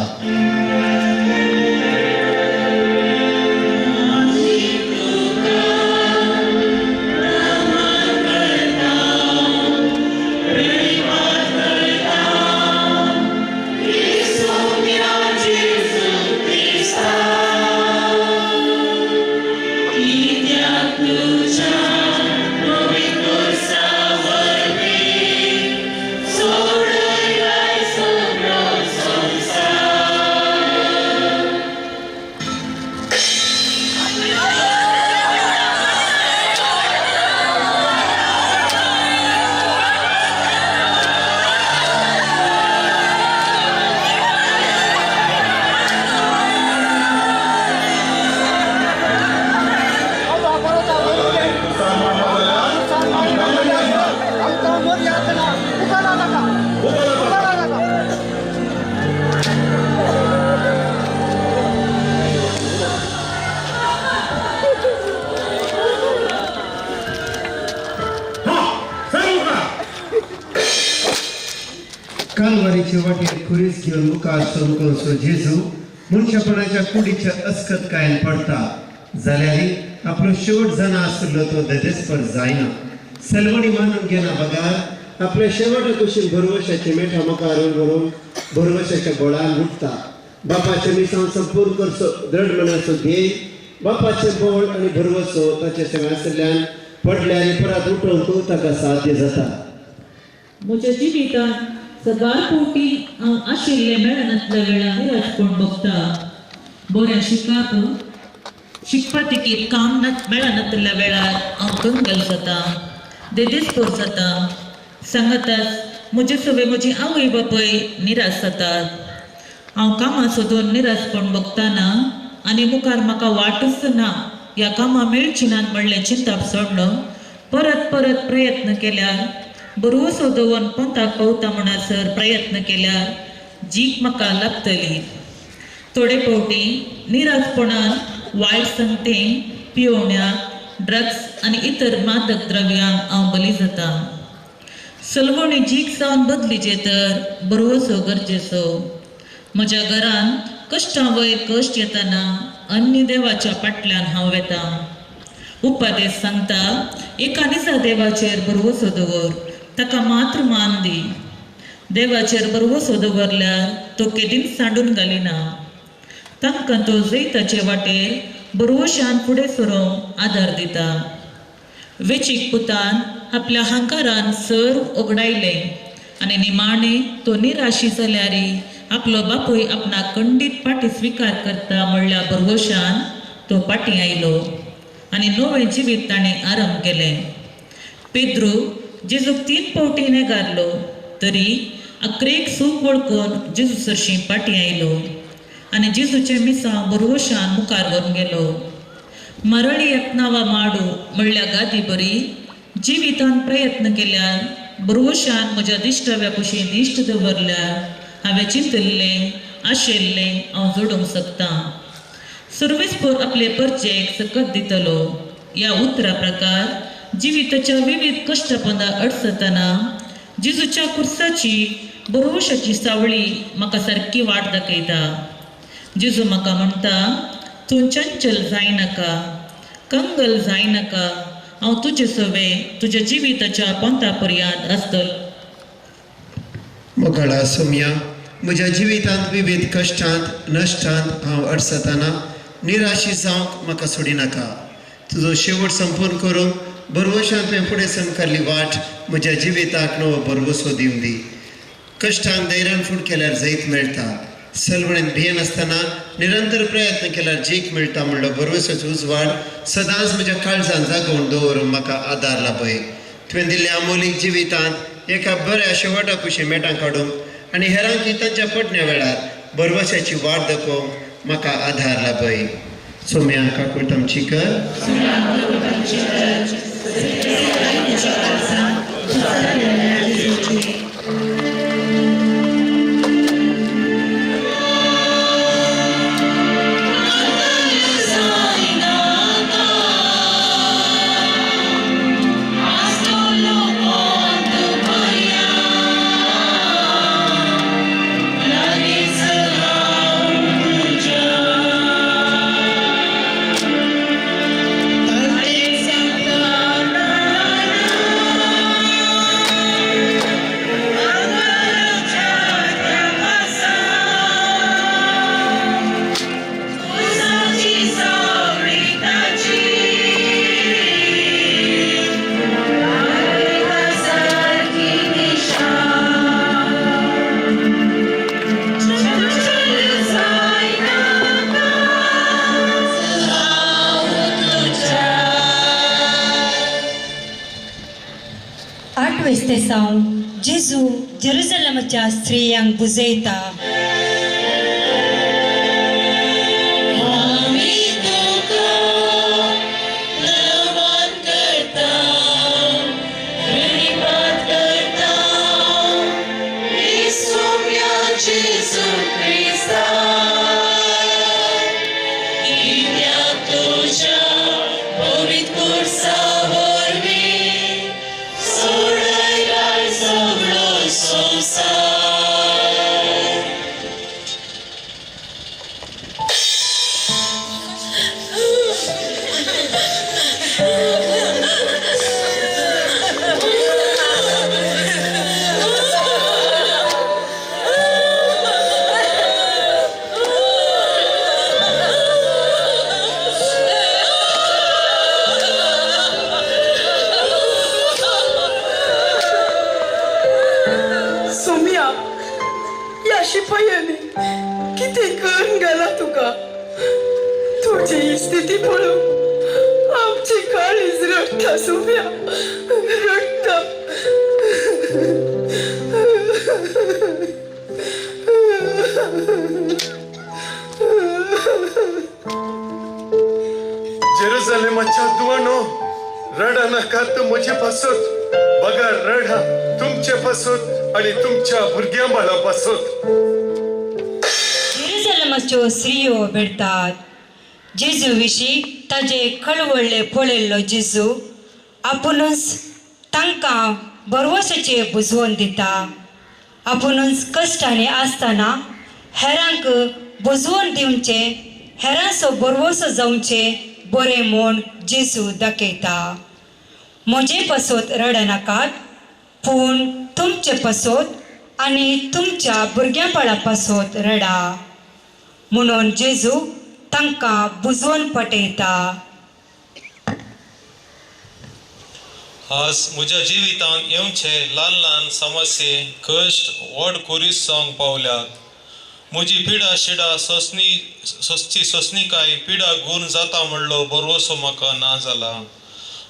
कालवारीचे वाटेर खुरीस घेवन मुखार चलून जेजू मनशापणाच्या कुडीच्या अस्कत कायन पडटा. जाल्यारय आपलो शेवट जाना आसलो तो देदेस्पर जायना. सलवणी मानून घेना बगार आपल्या शेवट कुशीन बरवशाचे मेठा मुखार व्हरून बरवशाच्या बोळान उठता. बापाचे मिसांव संपूर्ण करचो दृढ मनाचो ध्येय बापाचे बोळ आनी बरवसो ताचे सेवासल्यान पडल्यार परत उठोवंक ताका साध्य जाता. म्हज्या जिवितांत सदां पोटी हांव आशिल्ले मेळनातल्या वेळार राजकोण बघता. बरें शिकपा तिकीट काम मेळनातल्या वेळार हांव कंगल जाता, देदेस्पोर जाता. सांगाताच म्हजे सगळे म्हजी आवय बापय निराश जातात. हांव कामां सोदून निराशपण बघताना आनी मुखार म्हाका वाटच ना ह्या कामां मेळची नात म्हणलें चिंताप सोडलो. परत परत प्रयत्न केल्यार बरोबर सोदोवन पंथाक पावता म्हणसर प्रयत्न केल्यार जीक म्हाका लागतली. थोडे फावटी निराजपणान वायट संगतेक, पियोवण्याक, ड्रग्स आनी इतर मादक द्रव्यांक हांव बली जाता. सलवणी जीक जावन बदलीचे तर बरोवसो गरजेचो. म्हज्या घरान कश्टां वयर कश्ट येताना अन्य देवाच्या फाटल्यान हांव वेता. उपदेश सांगता, एका दिसा देवाचेर बरोवसो दवर, ताका मात्र मान दी. देवाचेर बरोवसो दवरल्यार तो केदींच सांडून घालिना. तांकां तो जैताचे वाटेर बरोवशान फुडें सरोंक आदार दिता. वेचीक पुतान आपल्या हांकारान सर ओगडायलें आनी निमाणे तो निराशी जाल्यारय आपलो बापूय आपणाक खंडीत पाटी स्विकार करता म्हणल्या बरोवशान तो पाटी आयलो आनी नवें जिवीत ताणें आरंभ केलें. पेद्रू जेजूक 3 फावटी नेगारलो तरी अकरेक सूख वळखून जेजू सरशी पाटी आयलो आनी जेजूचें मिसांव बरोवशान मुखार व्हरून गेलो. मरळी यत्नावा माडू म्हणल्या गादी बरी. जिवितान प्रयत्न केल्यार बरोवशान म्हज्या दिश्टव्या कुशीन दिश्ट दवरल्यार हांवें चिंतल्लें आशिल्लें हांव जोडूंक शकतां. सर्वेस्पर आपले परचेक सकत दितलो. ह्या उतरा प्रकार जिविताच्या विविध कश्टपणां अडसतना जेजूच्या कुर्साची बरोवशाची सावळी म्हाका सारकी वाट दाखयता. जेजू म्हाका म्हणटा, तूं चंचल जायनाका, कंगल जायनाका, हांव तुजे सवे तुज्या जिविताच्या पंथा पर्यंत आसतलो. मोगाळा सोम्या, म्हज्या जिवितांत विविध कश्टांत नश्टांत हांव अडसतना निराशी जावंक म्हाका सोडिनाका. तुजो शेवट संपूर्ण करूंक बरोवशान तुवें फुडें समकारली वाट म्हज्या जिविताक नवो बरोवसो दिवन दी. कश्टांक धैर्यान फूट केल्यार जैत मेळटा. सलवणेन भियेन आसतना निरंतर प्रयत्न केल्यार जीक मेळटा म्हणलो बरोवसाचो उजवाड सदांच म्हज्या काळजान जागोवन दवरून म्हाका आदार लाभय. तुवें दिल्ल्या अमोलीक जिवितांत एका बऱ्या शेवटा कुशी मेटां काडूंक आनी हेरांक तांच्या पडण्या वेळार बरोवसाची वाट दाखोवंक म्हाका आधार लाभय. सोम्या काकूट आमची कर. सावन जेजू जेरुसलेमच्या स्त्रियांक बुजयता. शिपायाने किती करून गेला तुका. तुझी ही स्थिती पळोवन आमची काळीज रडटा सोम्या, रडटा. जेरुसलेमाच्या दुआनो रडा नाकात म्हजे पासत बघा रड तुमचे पासून आणि तुमच्या भुरग्यां बाळा पासून. जेरुसलेमाच्यो स्त्रियो भेटतात. जेजू विशीं ताजे कळवळ्ळे पळयल्लो जेजू आपुणूच तांकां बरवसाचे बुजवून दिता. आपुणूच कश्टांनी आसतना हेरांक बुजवून दिवचे, हेरांचो बरवसो जावचे बरें म्हूण जेजू दाखयता. म्हजे पासत रडनाकात, पूण तुमचे पासत आनी तुमच्या भुरग्यां पासत रडा म्हणून जेजू तांकां बुजवून पटयता. आज म्हज्या जिवितांत येवचे ल्हान ल्हान समस्ये कश्ट व्हड खुरीस जावंक पावल्यात. म्हजी पिडा शिडा सोंसणीकाय पिडा गूण जाता म्हणलो बरवसो म्हाका ना जाला.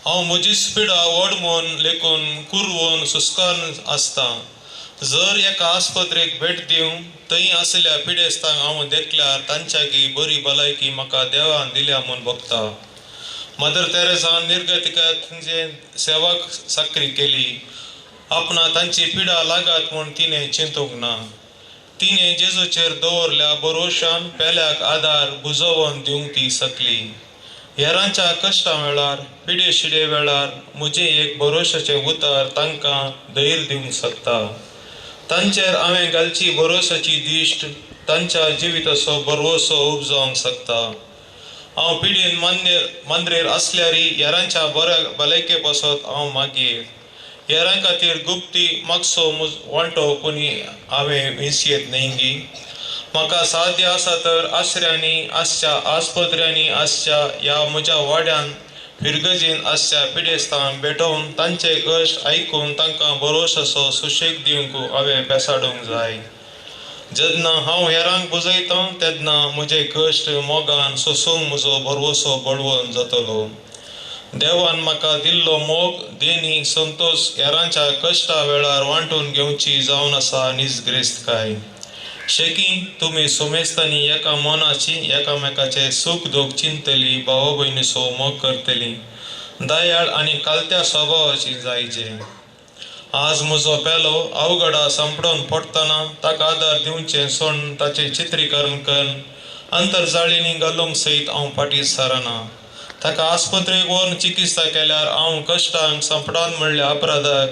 हांव म्हजीच पिडा व्हड म्हूण लेखून कुरवून सुस्कान आसता. जर एका आस्पत्रेक भेट दिवं थंय आसल्या पिडेस्तांक हांव देखल्यार तांच्यागी बरी भलायकी म्हाका देवान दिल्या म्हूण बगता. मदर तेरेसान निर्गतिकांचे सेवाक साखरी केली. आपणा तांची पिडा लागात म्हूण तिणें चिंतूंक ना. तिणें जेजूचेर दवरल्या बरोशान पेल्याक आदार बुजोवन दिवंक ती सकली. हेरांच्या कश्टा वेळार पिडे शिडे वेळार म्हजें एक भरोशाचें उतर तांकां धैर्य दिवंक शकता. तांचेर हांवें घालची भरोशाची दिश्ट तांच्या जिविताचो बरवसो उपजावंक शकता. हांव पिडीन मांद्रेर आसल्यारी हेरांच्या बऱ्या भलायके पासत हांव मागीर. हेरां खातीर गुप्ती मागसो वांटो कोणी हांवें विसयत न्हयगी. म्हाका साध्य आसा तर आश्र्यांनी आसच्या आस्पत्र्यांनी आसच्या ह्या म्हज्या वाड्यान फिरगजीन आसच्या पिडेस्तांक भेटोवन तांचे कश्ट आयकून तांकां बरोवशाचो सुशेग दिवंक हांवें बेसाडूंक जाय. जेन्ना हांव हेरांक बुजयतां तेन्ना म्हजे कश्ट मोगान सोसूंक म्हजो बरवसो बळवून जातलो. देवान म्हाका दिल्लो मोग देणी संतोश हेरांच्या कश्टा वेळार वांटून घेवची जावन आसा निजग्रेस्तकाय. शेकी तुमी सुमेस्तांनी एका मोनाची एकामेकाचे सूख दूख चिंतली, भाव भयणीचो मोग करतली, दयाळ आनी कालत्या स्वभावाची जायचे. आज म्हजो पेलो अवघडा संपडोवन पडटना ताका आदार दिवचें सोडून ताचें चित्रीकरण करून अंतरजाळींनी घालूंक सयत हांव फाटीं सरना. ताका आस्पत्रेक व्हरून चिकित्सा केल्यार हांव कश्टांक संपडान म्हणल्या अपराधाक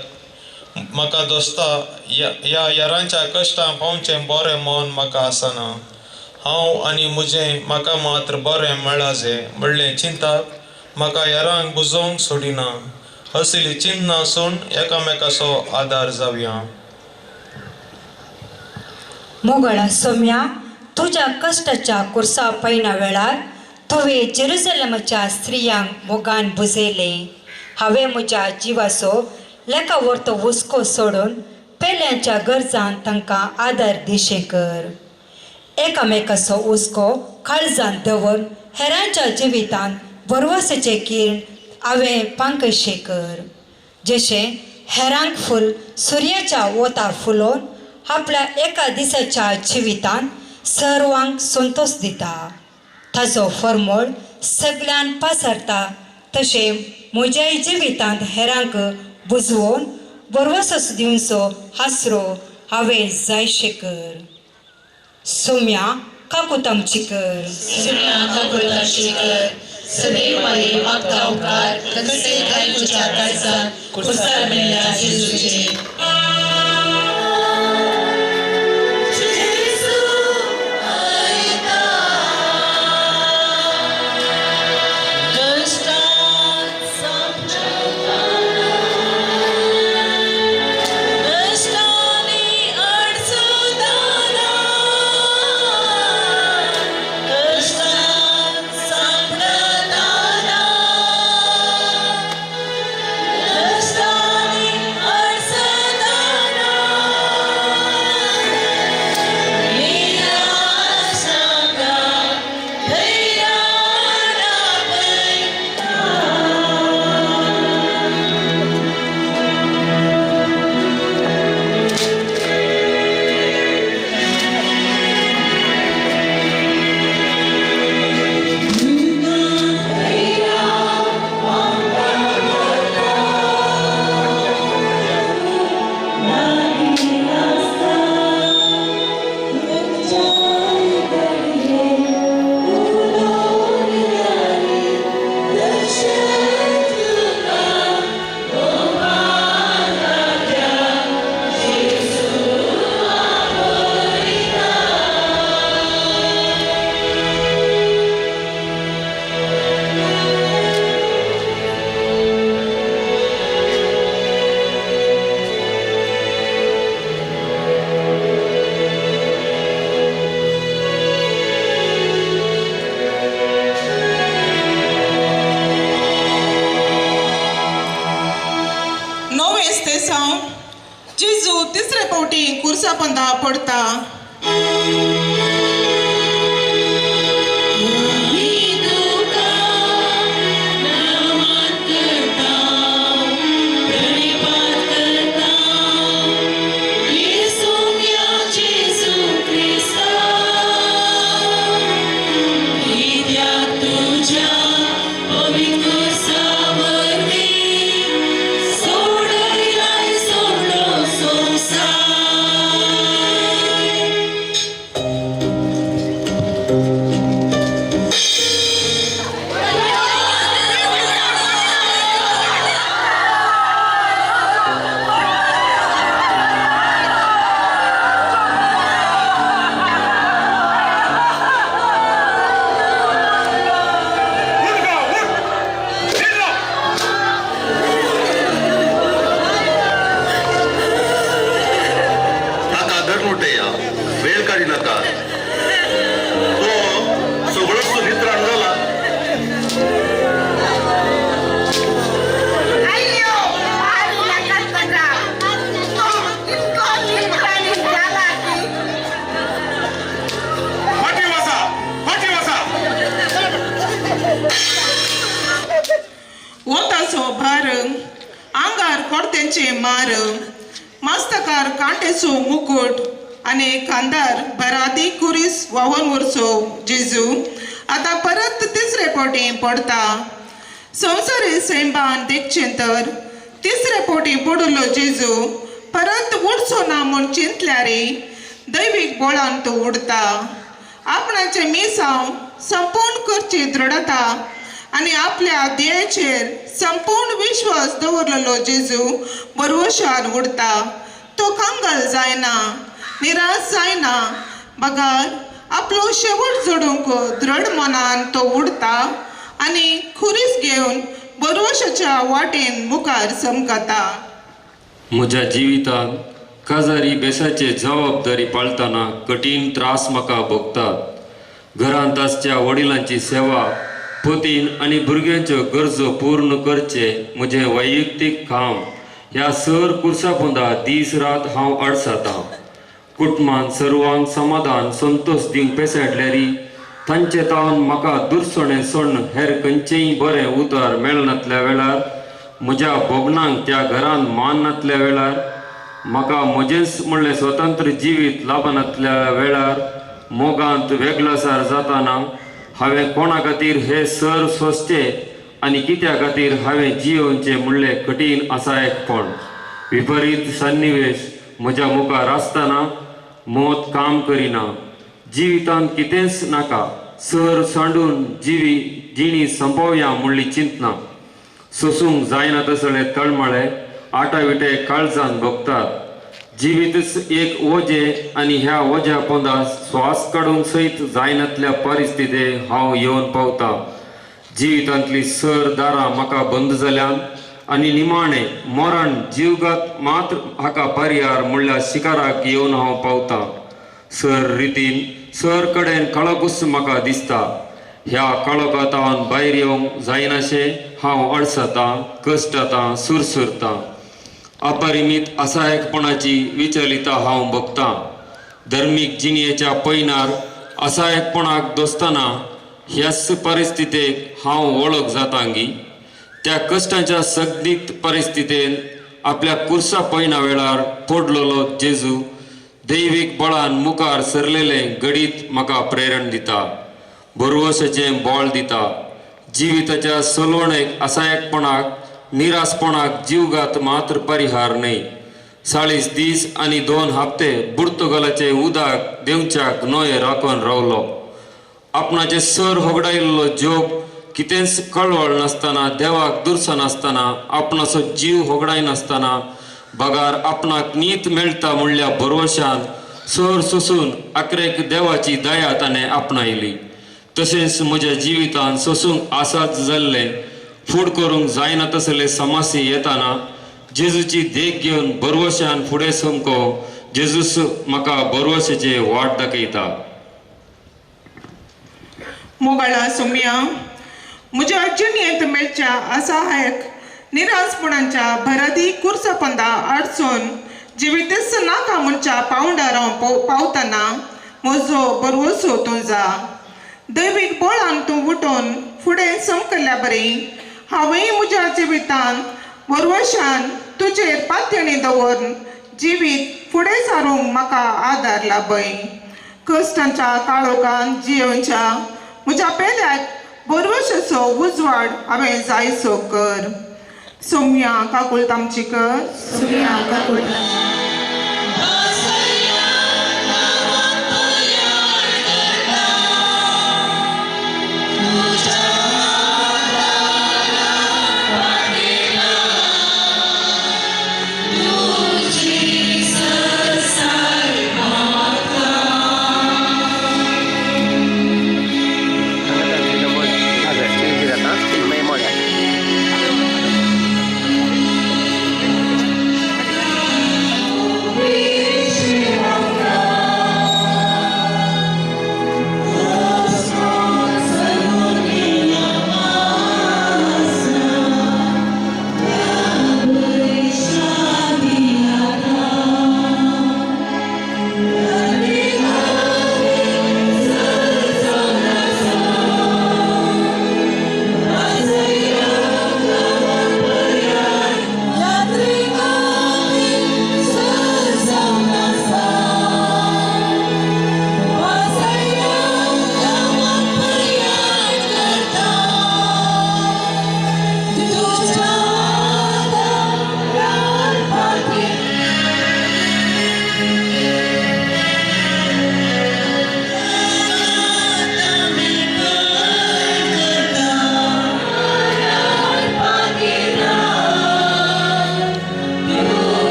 म्हाका दोस्ता ह्या हेरांच्या कश्टांक पावचें बरें मोन म्हाका आसना. हांव आनी म्हजें म्हाका मात्र बरें मेळाजें म्हणलें चिंताक म्हाका हेरांक बुजोवंक सोडिना. असली चिंतना सोडून एकामेकाचो आदार जावया. मोगळा सोम्या, तुझ्या कश्टाच्या कुर्सा पैना वेळार तुवें जेरुसलेमाच्या स्त्रियांक मोगान बुजयले. हांवें म्हज्या जिवाचो लेका व्हरतो हुस्को सोडून पेल्यांच्या गरजांत तांकां आदार दिशे कर. एकामेकाचो हुस्को काळजांत दवर हेरांच्या जिवितांत बरवसाचें किरण हांवें पांकशे कर. जशें हेरांक फूल सुर्याच्या वोता फुलोवन आपल्या एका दिसाच्या जिवितांत सर्वांक संतोश दिता, ताचो फर्मोळ सगळ्यान पासरता, तशें म्हज्याय जिवितांत हेरांक बुजवून बरवसो दिवचो आसरो हांवें जायशे कर. सोम्या काकुतामची कर. सदैव माये मागता उपकार कसे काय तुझ्या काळजात कुर्सार मेल्या जेजूचे. Stop. तिसरे फावटी कुर्सा पंदा पडता. मार मस्तकार कांटेचो मुकुट आणि खांदार भरादी कुरीस वाहून वरचो जेजू आता परत तिसरे फावटी पडता. संवसारी सैबान देखचे तर तिसरे फावटी पडलो जेजू परत उडचो ना म्हूण चिंतल्यार दैवीक बळान तो उडता. आपणाचे मिसांव संपूर्ण करची दृढता आणि आपल्या ध्येयाचेर संपूर्ण विश्वास दवरलेलो जेजू बरवशान उडता. तो कंगाल जायना, निराश जायना, बगार आपलो शेवट जोडूंक दृढ मनान तो उडता आणि खुरीस घेवन बरवशाच्या वाटेन मुखार समकता. म्हज्या जिवितांत काजारी बेसाचे जबाबदारी पाळतना कठीण त्रास म्हाका भोगतात. घरांत आसच्या वडिलांची सेवा, पतीन आनी भुरग्यांच्यो गरजो पूर्ण करचे म्हजें वैयक्तीक काम ह्या सर कुर्सापोंदा दीस रात हांव अडसातां. कुटुंबान सर्वांक समाधान संतोष दिवंक पेसडल्यारी तांचे तावन म्हाका दुरसोणें सोडून हेर खंयचेय बरें उतार मेळनातल्या वेळार, म्हज्या भोगणांक त्या घरांत मान नातल्या वेळार, म्हाका म्हजेंच म्हणलें स्वतंत्र जिवीत लाभनातल्या वेळार, मोगांत वेगळासार जाताना हांवें कोणा खातीर हे सर सोंसचे आनी कित्या खातीर हांवें जियोवचें म्हणलें कठीण आसायकपण. विपरीत सन्निवेश म्हज्या मुखार आसतना मौत काम करिना. जिवितांत कितेंच नाका, सर सांडून जिणी संपवया म्हणली चिंतना. सोसूंक जायना तसले तळमळे आटाविटे काळजान भोगतात. जिवीतच एक वजें आनी ह्या वज्या पोंदा स्वास काडूंक सयत जायनातल्या परिस्थितीक हांव येवन पावता. जिवितांतली सर दारां म्हाका बंद जाल्यान आनी निमाणें मरण जीवघात मात्र हाका पर्यार म्हणल्यार शिकाराक येवन हांव पावता. सर रितीन सर कडेन काळोखूच म्हाका दिसता. ह्या काळोखांतावन भायर येवंक जायनाशें हांव अडसतां, कश्टातां, सुरसुरतां. अपरिमीत असहायकपणाची विचलिता हांव भोगतां. धर्मीक जिणेच्या पैनार असहायकपणाक दोस्ताना ह्याच परिस्थितीक हांव वळख जातांगी. त्या कश्टाच्या सगदीत परिस्थितीन आपल्या कुर्सा पैना वेळार पडलेलो जेजू दैवीक बळान मुखार सरलेलें घडीत म्हाका प्रेरण दिता, भरवशेचें बोळ दिता. जिविताच्या सलवणेक असहायकपणाक निरासपणाक जीवघात मात्र परिहार न्हय. 40 दीस आनी 2 हप्ते पुर्तुगालाचे उदक देंवच्याक न्हय राखून रावलो. आपणाचे सर होगडायल्लो जोग कितेंच कळवळ नासतना, देवाक दुरसा नासतना, आपणाचो जीव होगडाय नासतना, बगार आपणाक नीत मेळटा म्हणल्या भरवशान सर सोसून आखरेक देवाची दया ताणें आपणायली. तशेंच म्हज्या जिवितांत सोसूंक आसाच जाल्लें, फूड करूंक जायना तसले समस्या येताना जेजूची देख घेवन भरवशान फुडें समको जेजूस म्हाका भरवशेचे वाट दाखयता. मोगाळा सोम्या, म्हज्या जिणेंत मेळच्या असहायक निरासपणांच्या भरादी कुर्सापंदा आडसून जिवितच नाका म्हणच्या पावंडार हांव पावतना म्हजो बरवसो तूं जा. दैवीक बळान तूं उठून फुडें समकल्ल्या बरें. हांवें म्हज्या जिवितान वरवशान तुजेर पातयणी दवरून जिवीत फुडें सारूंक म्हाका आदार लाभय. कश्टांच्या काळोखान जियोच्या म्हज्या पेल्याक बरवशाचो उजवाड हांवें जायसो कर. सोम्या काकुळ तामचीकर. सोम्या काकुळ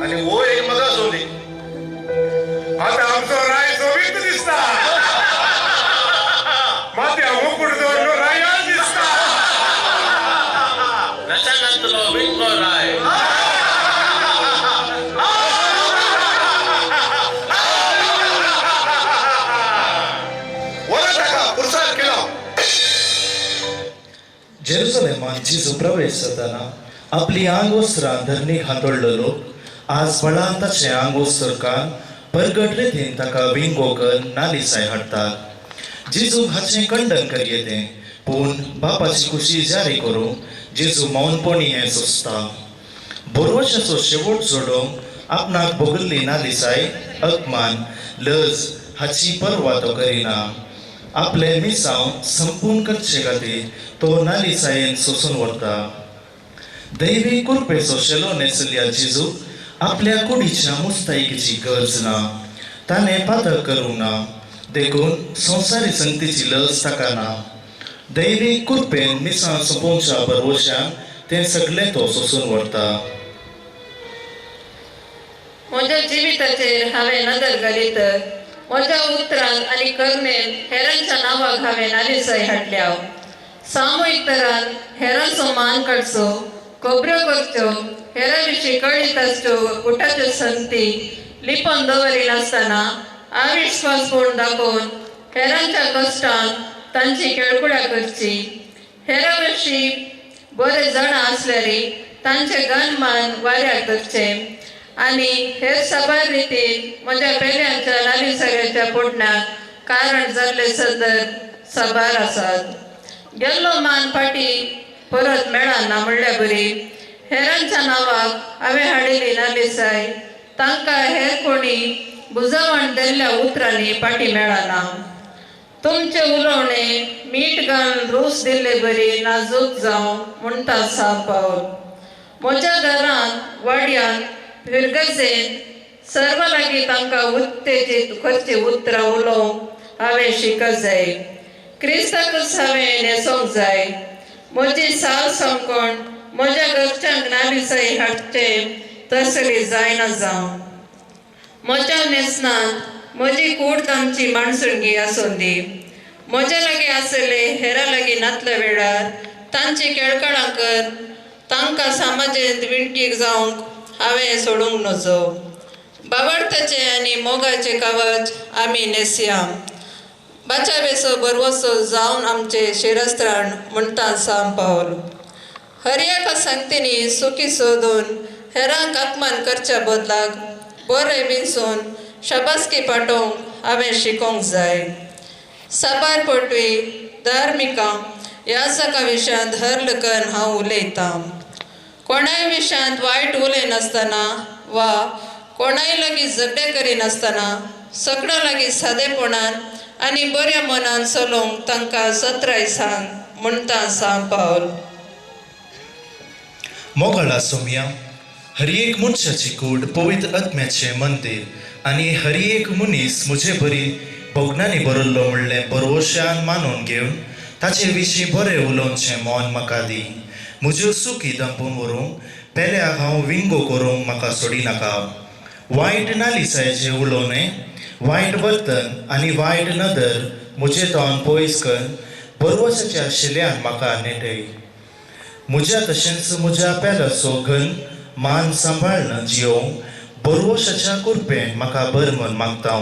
आणि वो एक मगा सोनी आता आमचो राय सोबीत दिसता माते मुकुट दवरलो राय दिसता रसाकांतलो विणलो राय जेरुसलेमान जिजू प्रवेश जाताना आपली आंगोस्त्रां धरणीक हातोळ्ळलो आज बळान ताचे आंगोस्त्रकान परगट रितीन ताका विंगोकन नालिसाय हाडतात. जेजू हाचें खंडन करयेते पूण बापाची खुशी जारी करूंक जेजू मौनपणी हें सोंसता. बोरवशाचो शेवट जोडोवंक आपणाक भोगल्ली नालिसाय अपमान लज हाची पर्वा तो करिना. आपले मिसांव संपूर्ण करचे खातीर तो नालिसायेन सोसून व्हरता. दैवी कृपेचो शेलो नेसल्या जेजू आपल्या कुडीच्या मुस्तायकीची गरज ना. ताणें पातळ करूंक ना देखून संवसारी संगतीची लज ताका ना. दैवी कृपेन मिसांव सोंपोवच्या बरवशान तें सगळें तो सोसून व्हरता. म्हज्या जिविताचेर हांवें नदर घालीत म्हज्या उतरांक आनी कर्मेन हेरांच्या नांवाक हांवें नालिसाय हाडल्या. सामुहीक तरान हेरांचो मान काडचो खबऱ्यो करच्यो हेरां विशीं कळीत आसच्यो गुटाच्यो संगती लिपोवन दवरिनासतना अविश्वासपूर्ण दाखोवन हेरांच्या कश्टांत तांची केळकुळां करची. हेरां विशीं बरे जाणा आसल्यारी तांचे गनमान वाऱ्याक धरचे आनी हेर साबार रितीन म्हज्या पेल्यांच्या नालिसायेच्या पोटण्याक कारण जाल्ले सदर साबार आसात. गेल्लो मान फाटी परत मेळना म्हणल्यार बरी. हेरांच्या नांवाक हांवें हाडिल्ली नालिसाय तांकां हेर कोणी बुजावण दिल्ल्या उतरांनी फाटी मेळना. तुमचे उलोवणे मीठ घालून रोस दिल्ले बरी नाजूक जावं म्हणटा सांत पावल. म्हज्या घरांत वाड्यान फिरगजेन सर्व लागीं तांकां उत्तेजीत करची उतरां उलोवंक हांवें शिकत जाय. क्रिस्ताकच हांवें न्हेसोंक जाय. म्हजी साल संकोण म्हज्या घरच्यांक नालिसाय हाडचे तसली जायना जावं. म्हज्या न्हेसनांत म्हजी कूड तांची माणसुणगी आसून दी. म्हज्या लागीं आसले हेरा लागीं नातल्या वेळार तांची केळकणां कर. तांकां समाजेंत विणटीक जावंक हांवें सोडूंक नजो. बाबडताचे आनी मोगाचे कावच आमी नेसया. बाच्या बेसो बरवसो जावन आमचे शिरस्त्राण म्हणटा सांत पावल. हरयाका सांगतेनी सुखी सोदून हेरांक अपमान करच्या बदलाक बरें बिनसून शाबासकी पाठोवंक हांवें शिकोवंक जाय. साबार पटवी धार्मिकां याजका विशयांत हर लकन हांव उलयतां. कोणाय विशयांत वायट उलयनासतना वा कोणाय लागीं झगडे करिनासतना सगळ्यां लागीं सादेपणान आनी बऱ्या मनान चलोवंक तांकां सत्राय सांग म्हणटा सांत पावल. मोगाळा सोम्या, हर एक मनशाची कूड पवित्र आत्म्याचे मंदिर आनी हर एक मनीस म्हजे बरी भोगनांनी बरयल्लो म्हणलें बरोवशान मानून घेवन ताचे विशीं बरें उलोवचें मोन म्हाका दी. म्हज्यो सुखी दंपून व्हरूंक पेल्याक हांव विंगो करूंक म्हाका सोडिनाका. वायट नालिसायेचें उलोवणें, वायट वर्तन आनी वायट नदर म्हजे तोंड पयस कर बरोवशाच्या शिल्ल्यान म्हाका नेटय. म्हज्या तशेंच म्हज्या पेलाचो घन मान सांबाळन जियोवंक बरोवशाच्या कुरपेन म्हाका बरमन मागता.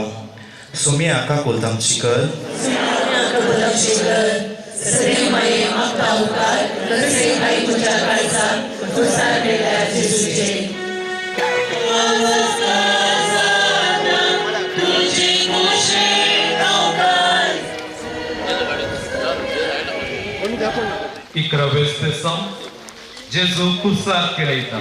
सोम्या काकूल तांची कर. Ikra vestesam, Jesu kursar kereita.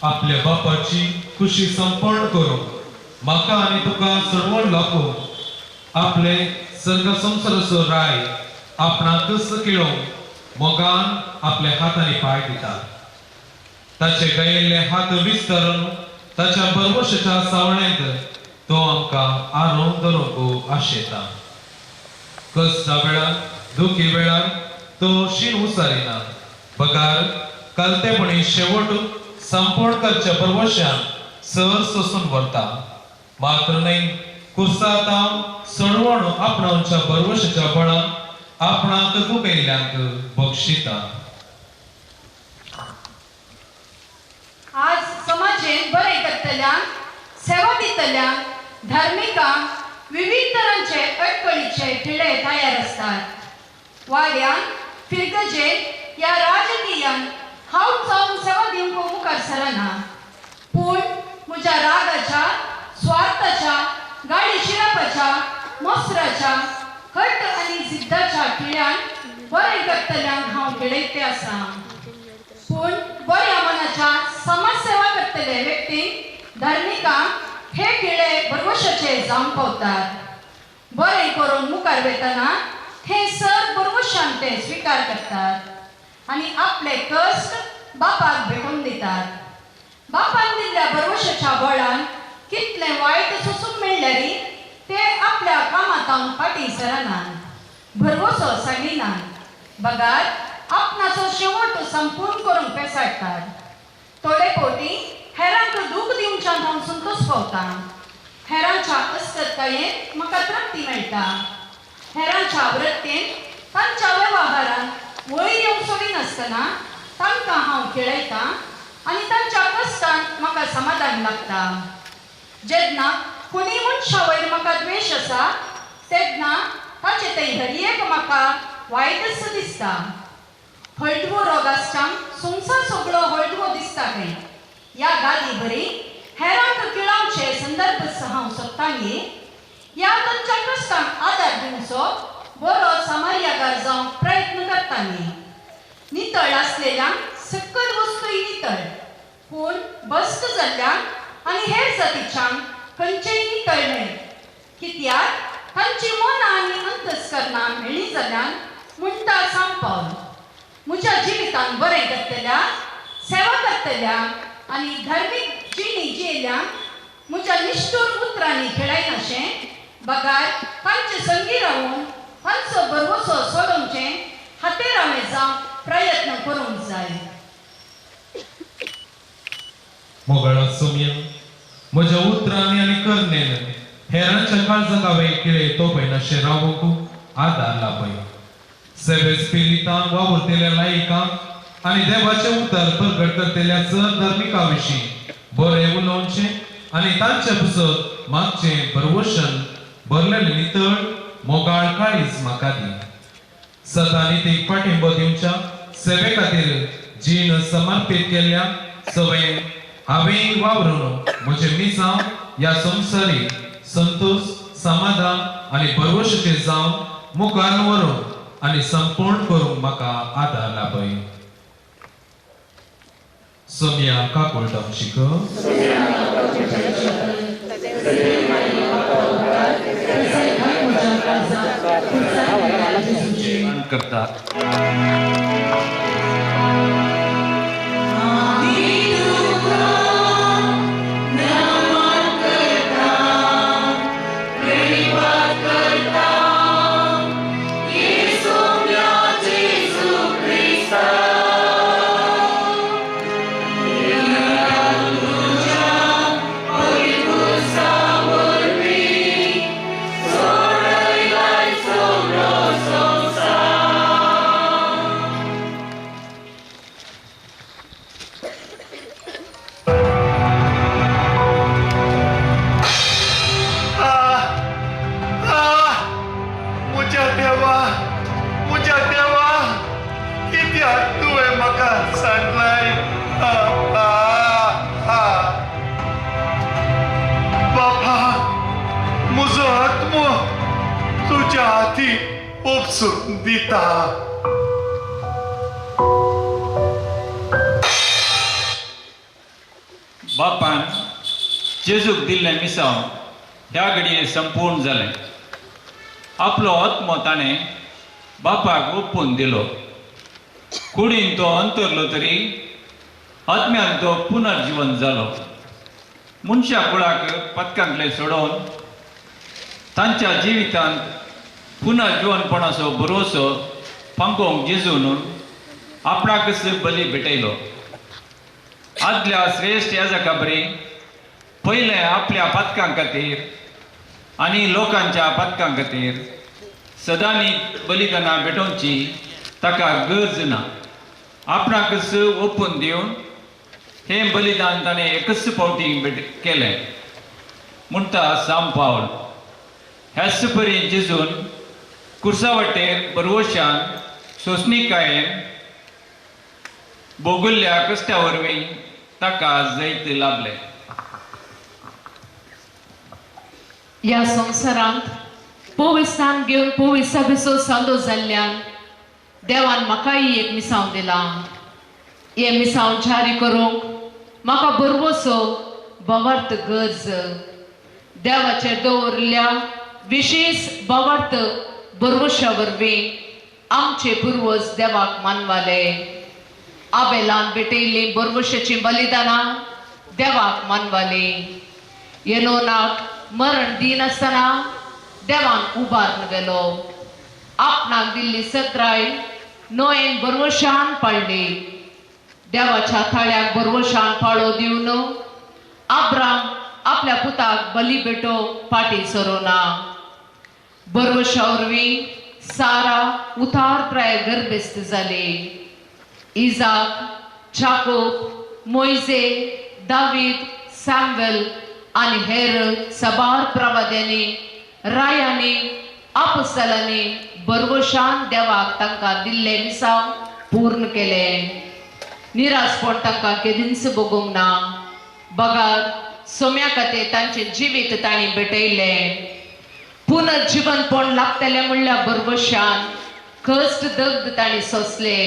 आपल्या बापाची खुशी संपन्न करूं म्हाका आनी तुका सर्वण लागूं आपले सर्ग संसाराचो राय आपणाकच केळोवंक मोगान आपल्या हातांनी पाय दिता. ताचे गयल्ले हात विस्तारून ताच्या बरवशाच्या सावळेंत तो आमकां आरोन धरूंक आशेता. कश्टा वेळार दुखी वेळार तो शीण उसारिना. पगार कालतेपणी शेवट संपूर्ण करच्या परवशान सर सोसून व्हरता. मात्र न्हय कुर्साता सडवण आपणाच्या परवशाच्या बळान आपणाक दुखयल्ल्यांक बक्षिता. आज समाजेन बरें करतल्यांक सेवा दितल्यांक धार्मिकांक विविध तरांचे अडकळीचे टिळे तयार असतात. वाड्यान फिरगजेन या राजकीयान हांव जावन सेवा दिवंक मुखार सरना. पूण म्हज्या रागाच्या, स्वार्थाच्या, गाडी शिरपाच्या, मोसराच्या, हट्ट आनी जिद्दाच्या टिळ्यान बरें करतल्यांक हांव टिळयते आसा. पूण बऱ्या मनाच्या समाज सेवा करतले व्यक्तींक धार्मिकांक हे टिळे बरवशाचे जावन पावतात. बरें करून मुखार वयतना हे सर बरोवशान ते स्वीकार करतात आनी आपले कश्ट बापाक भेटून दितात. बापान दिल्ल्या बरोवशाच्या बळान कितलें वायट सोसूंक मेळल्यारी ते आपल्या कामांतावन फाटीं सरनात, भरवोसो सांगिनात, बगार आपणाचो शेवट संपूर्ण करूंक पेसाडटात. थोडे फावटी हेरांक दूख दिवच्यान हांव संतोश पावतां. हेरांच्या अस्कतायेंत म्हाका तृप्ती मेळटा. हेरांच्या वृत्तेन तांच्या वेव्हारांत वयर येवंक सोडिनासतना तांकां हांव खेळयतां आनी तांच्या कश्टांत म्हाका समाधान लागता. जेन्ना कोणी मनशा वयर म्हाका द्वेश आसा तेन्ना ताचे ते हरयेक म्हाका वायटच दिसता. हळडवो रोग आसच्यांक संवसार सगळो हळडवो दिसता खंय. ह्या गादी बरी हेरांक किळावचे संदर्भ हांव सोदतांनी ह्या तांच्या कश्टांक आदार दिवचो बरो समार्यागार जावंक प्रयत्न करतांनी. नितळ आसलेल्यांक सकल वस्तूय नितळ, पूण बस्त जाल्ल्यांक आनी हेर जातीच्यांक खंयचेय नितळ न्हय. कित्याक तांची मनां आनी अंतस्करणां मेळ्ळी जाल्यान म्हणटा सांपावल. म्हज्या जिवितान बरें करतल्या, सेवा करतल्या आनी धार्मीक जिणी जियेल्यांक म्हज्या निश्ठूर उतरांनी खेळायनाशें, बगार तांचे संगी रावून तांचो बरवसो सोडोवचें हातेरावें जावंक प्रयत्न करूंक जाय. मोगळा सोम्या म्हज्या उतरांनी आनी करण्यान हेरांच्या काळजाक हांवें कितें तोपयनाशें रावूंक आदार लाभय. सेवेस पिलितान वावुरतेल्या लायकांक आनी देवाचें उतर प्रगट करतेल्या चड धर्मिका विशीं बरें उलोवचें आनी तांचे पुसत मागचें बरवशन भरलेलें नितळ मोगाळ काळीज म्हाका दी. सदानीतीक पाठिंबो दिवच्या सेवे खातीर जीण समर्पीत केल्या सवयेन हांवें वावरून म्हजें मिसांव ह्या संवसारी संतोष, समाधान आनी बरवशेचें जावन मुखार व्हरून आनी संपूर्ण करूंक म्हाका आदार लाभय. सोम्या काकोळटाम शिक करता. दिता. बापान जेजूक दिल्लें मिसांव ह्या घडये संपूर्ण जालें. आपलो आत्मो ताणें बापाक ओपून दिलो. कुडीन तो अंतरलो तरी आत्म्यान तो पुनर्जीवन जालो. मनशा कुळाक पथकांतले सोडोवन तांच्या जिवितांत पुनर्जीवनपणाचो भरोसो पांकोवंक जेजून आपणाकच बली भेटयलो. आदल्या श्रेश्ठ याजका बरी पयले आपल्या पथकां खातीर आनी लोकांच्या पथकां खातीर सदांनी बलिदानां भेटोवची ताका गरज ना. आपणाकच ओपून दिवन हें बलिदान ताणें एकच फावटी केलें म्हणटा सांब पावल. ह्याच परी जेजून कुर्सावटेर बरवशान सोंसणिकायेन भोगुल्ल्या कश्टा वरवीं ताका जैत लाभलें. ह्या संवसारांत पवित्रान घेवन पवित्र सभेचो सांदो जाल्ल्यान देवान म्हाकाय एक मिसांव दिलां. हे मिसांव जारी करूंक म्हाका बरवसो बवार्थ गरज. देवाचेर दवरल्या विशेष भावार्थ बरवशा वरवीं आमचे पुर्वज देवाक मानवाले. आबेलान भेटयल्ली बरवशाची बलिदानां देवाक मानवाली. येनोनाक मरण दिनासतना देवान उबारून गेलो. आपणाक दिल्ली सत्राय नोयेन बरवशान पाळली. देवाच्या थाळ्याक बरवशान पाळो दिवन अब्राम आपल्या पुताक बली भेटो फाटी सरोना. बरवशा वरवीं सारा उतार गर्भस्थ जाली. इजाक, जाकोब, मोइजे, दावीद, सॅम्युएल आणि हेर सबार प्रवाद्यांनी रायांनी आपोस्तलांनी बरवशान देवाक तांकां दिल्ले मिसाव पूर्ण केले. निरासपण तांकां केदींच भोगूंक ना. बगात सोम्या खातीर तांचे जिवीत तांणी भेटयले. पुनर्जीवनपण लागतले म्हणल्यार बरवशान कश्ट दग्ध तांणी सोंसले.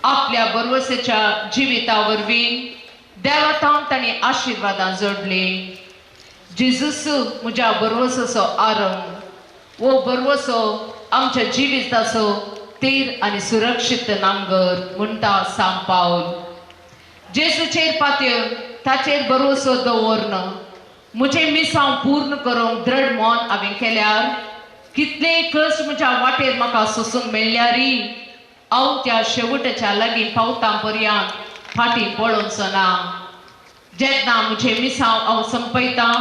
आपल्या बरवसेच्या जिविता वरवीं देवातान तांणी आशिर्वादां जोडली. जेजूस म्हज्या बरवसोचो आरंभ. वो बरवसो आमच्या जिविताचो तीर आनी सुरक्षीत नांगर म्हणटा सांत पावल. जेजूचेर पातयेवन ताचेर बरवसो दवरन म्हजे मिसांव पूर्ण करूंक दृढ मोन हांवें केल्यार कितलेय कश्ट म्हज्या वाटेर म्हाका सोसूंक मेळ्ळ्यारी हांव त्या शेवटाच्या लागीं पावता पर्यंत फाटीं पळोवचो ना. जेन्ना म्हजे मिसांव हांव संपयतां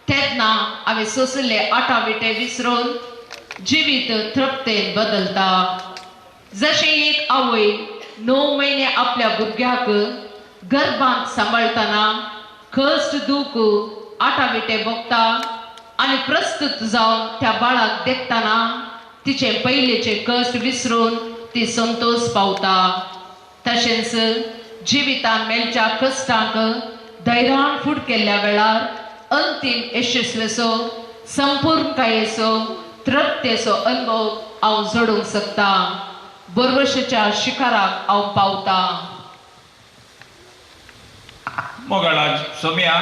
तेन्ना हांवें सोंसिल्ले आटाविटे विसरून जिवीत तृप्तेन बदलता. जशें एक आवय 9 म्हयने आपल्या भुरग्याक गर्भांत सांबाळतना कश्ट दूख आटाविटे भोगता आनी प्रस्तुत जावन त्या बाळाक देखतना तिचे पयलींचे कश्ट विसरून ती संतोष पावता. तशेंच जिवितान मेलच्या कश्टांक धैर्यान फूट केल्ल्या वेळार अंतीम यशस्वेचो संपूर्णकायेचो तृप्तेचो अनुभव हांव जोडूंक शकता. बरवशेच्या शिखराक हांव पावता. मोगळा सोम्या,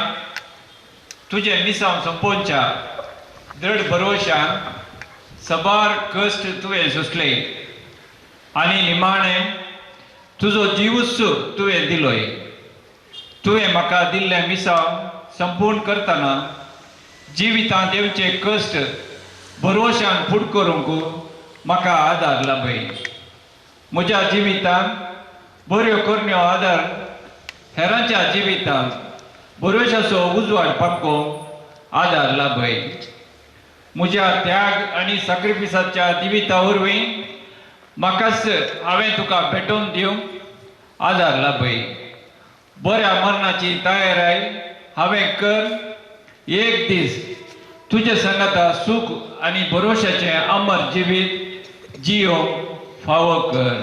तुझे मिसांव संपोवच्या दृढ बरवशान सबार कश्ट तुवें सोंसले आनी निमाणें तुजो जिवूच तुवें दिलोय. तुवें म्हाका दिल्ले मिसांव संपूर्ण करतना जिवितांत येवचे कश्ट बरवशान फूट करूंक म्हाका आदार लाभय. म्हज्या जिवितांत बऱ्यो करण्यो आदार हेरांच्या जिवितांत बरवशाचो उजवाड पावोवंक आदार लाभय. म्हज्या त्याग आनी सॅक्रिफिसाच्या जिविता वरवीं म्हाकाच हांवें तुका भेटोवन दिवंक आदार लाभय. बऱ्या मरणाची तयाराय हांवें कर. एक दीस तुजे संगता सूख आनी बरवशाचें अमर जिवीत जियोवंक फावो कर.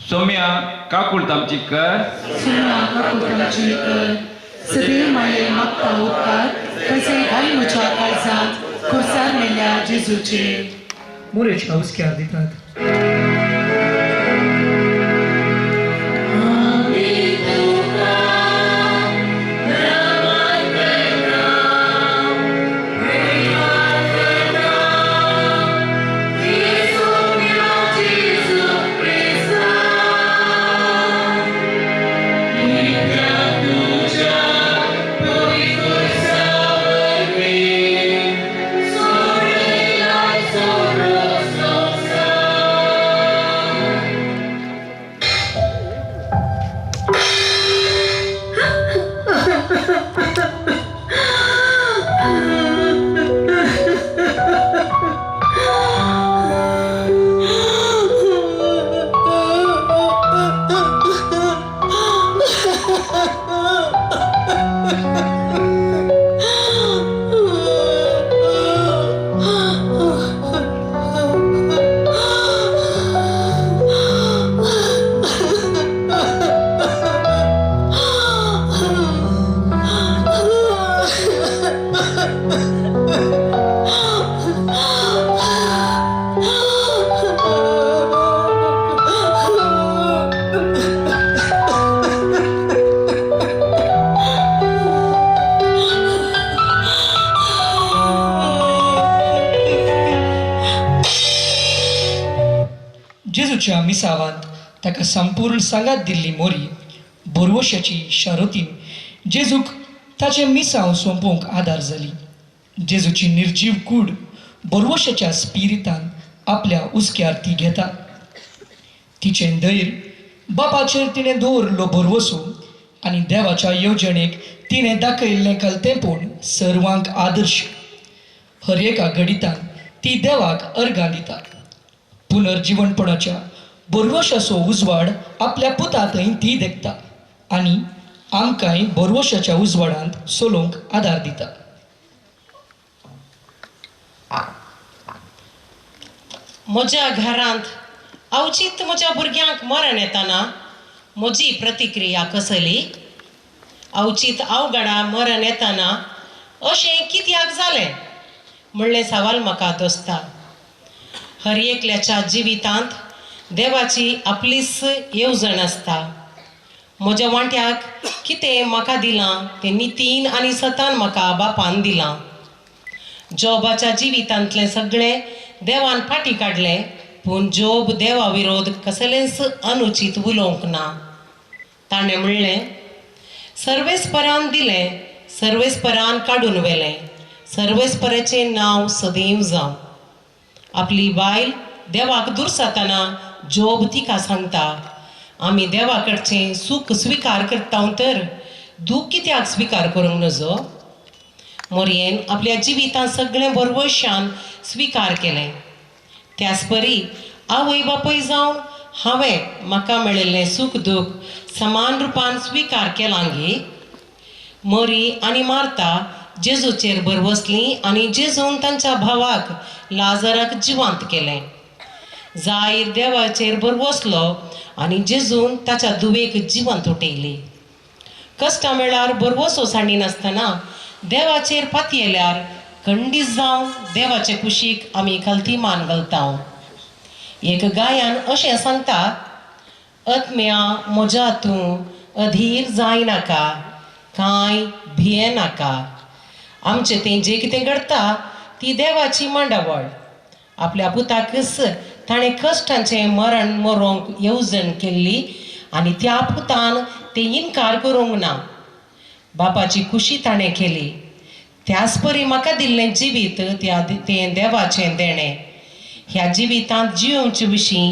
सोम्या काकूळ तामची कर. सदैव माये मागता उपकार तसे घाल म्हज्या काळजांत खुर्सार मेल्या जेजूचेर. मोरेच्या हुस्क्यार दितात. जेजूच्या मिसावांत ताका संपूर्ण सांगात दिल्ली मोरी बोरवोशाची शारोतीन जेजूक ताचे मिसांव सोंपोवंक आदार जाली. जेजूची निर्जीव कूड बोरवोशाच्या स्पिरितान आपल्या उस्क्यार ती घेता. तिचें धैर्य बापाचेर तिणें दवरलो बोरवोसो आनी देवाच्या येवजणेक तिणें दाखयल्लें कलतेपण सर्वांक आदर्श. हर एका घडितान ती देवाक अर्गां दिता. पुनर्जीवनपणाच्या बोरवोशाचो उजवाड आपल्या पुतांतय ती देखता आनी आमकांय बोरवोशाच्या उजवाडांत सोलोवंक आदार दिता. म्हज्या घरांत अवचित म्हज्या भुरग्यांक मरण येताना म्हजी प्रतिक्रिया कसली? अवचित अवघडा मरण येताना अशें कित्याक जालें म्हणलें सवाल म्हाका दोस्ता. हर एकल्याच्या जिवितांत देवाची आपलीच येवजण आसता. म्हज्या वांट्याक कितें म्हाका दिलां तें नितीन आनी सतान म्हाका बापान दिलां. जॉबाच्या जिवितांतलें सगळें देवान फाटीं काडलें, पूण जॉब देवा विरोध कसलेंच अनुचित उलोवंक ना. ताणें म्हणलें, सर्वेस्परान दिलें, सर्वेस्परान काडून व्हेलें, सर्वेस्पराचें नांव सदैव जावं. आपली बायल देवाक दुरसातना जॉब तिका सांगता, आमी देवा कडचें सूख स्विकार करता तर दूख कित्याक स्विकार करूंक नजो? मोरयेन आपल्या जिवितांत सगळें बोरवोशान स्विकार केलें. त्याच परी आवय बापूय जावन हांवें म्हाका मेळिल्लें सूख दूख समान रुपान स्विकार केलां गे. मोरी आनी मार्ता जेजूचेर बरवसलीं आनी जेजून तांच्या भावाक लाजराक जिवंत केलें. जायर देवाचेर बरवसलो आनी जेजून ताच्या दुवेक जिवंत उठयली. कश्टां वेळार बरवसो सांडिनासतना देवाचेर पातयेल्यार खंडीत जावन देवाचे कुशीक आमी खालती मान घालता. एक गायन अशें सांगता, आत्म्या म्हज्या तूं अधीर जायनाका, कांय भियेनाका. आमचें तें जें कितें घडटा ती देवाची मांडावळ. आपल्या पुताकच ताणें कश्टांचें मरण मरोवंक येवजण केल्ली आनी त्या पुतान तें इन्कार करूंक ना. बापाची खुशी ताणें केली. त्याच परी म्हाका दिल्लें जिवीत तें देवाचें देणें. ह्या जिवितांत जियोवचे विशीं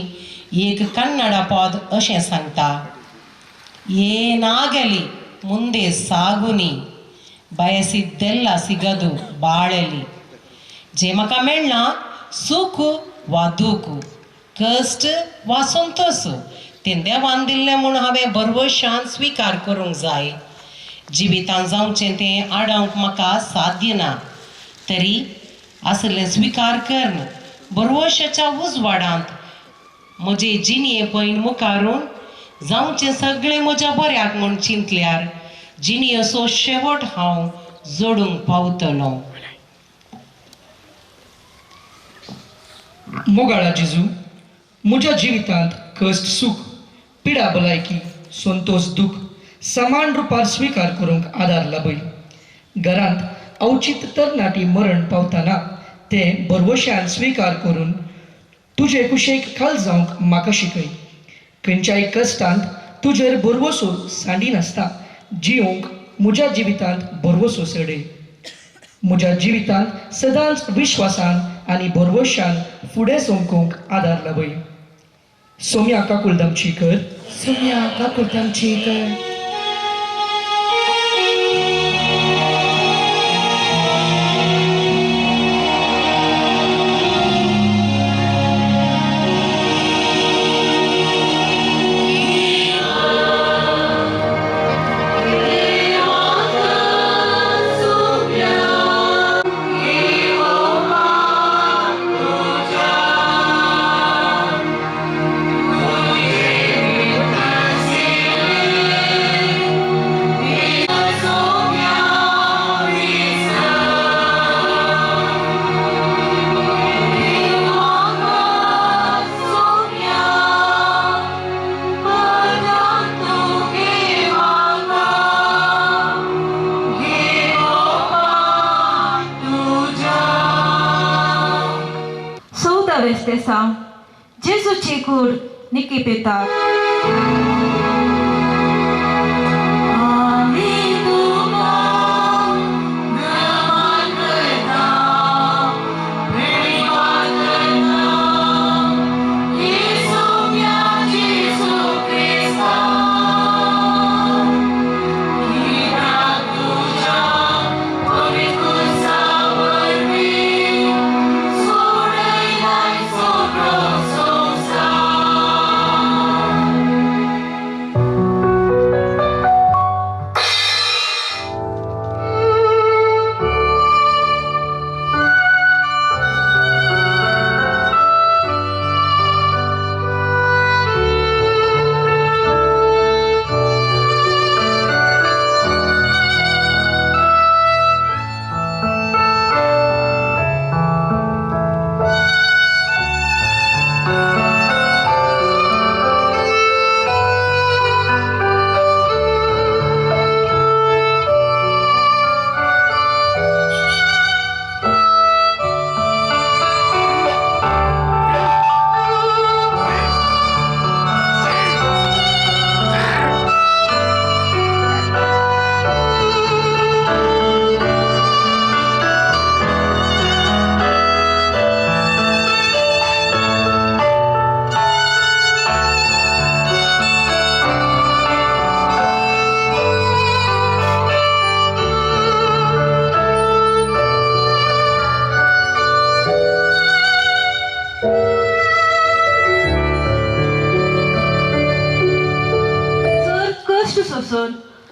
एक कन्नडा पद अशें सांगता, ಏನಾಗಲಿ ಮುಂದೆ ಸಾಗುನಿ ಬಯಸಿದ್ದೆಲ್ಲ ಸಿಗದು ಬಾಳಲಿ. जे म्हाका मेळना सूख वा दूख, कश्ट वा संतोष तें देवान दिल्लें म्हूण हांवें बरवशान स्विकार करूंक जाय. जिवितांत जावचें तें आडावंक म्हाका साध्य ना, तरी असलें स्विकार करन बरवशाच्या उजवाडांत म्हजे जिणये पयन मुखारून जावचें सगळें म्हज्या बऱ्याक म्हूण चिंतल्यार जिणयेचो शेवट हांव जोडूंक पावतलो. मोगाळा जेजू, म्हज्या जिवितांत कश्ट सूख, पिडा भलायकी, संतोष दूख समान रुपार स्विकार करूंक आदार लाभय. घरांत अवचित तरणाटी मरण पावतना तें बरवशान स्विकार करून तुजे कुशेक खाल जावंक म्हाका शिकय. खंयच्याय कश्टांत तुजेर बरवसो सांडिनासता जियोवंक म्हज्या जिवितांत बरवसो सडय. म्हज्या जिवितांत सदांच विश्वासान आनी बरवशान फुडें सोंकोवंक आदार लाभय. सोम्या काकुलदामची कर. सोम्या काकुलदामची कर. जेजूची कूड निकिपितात.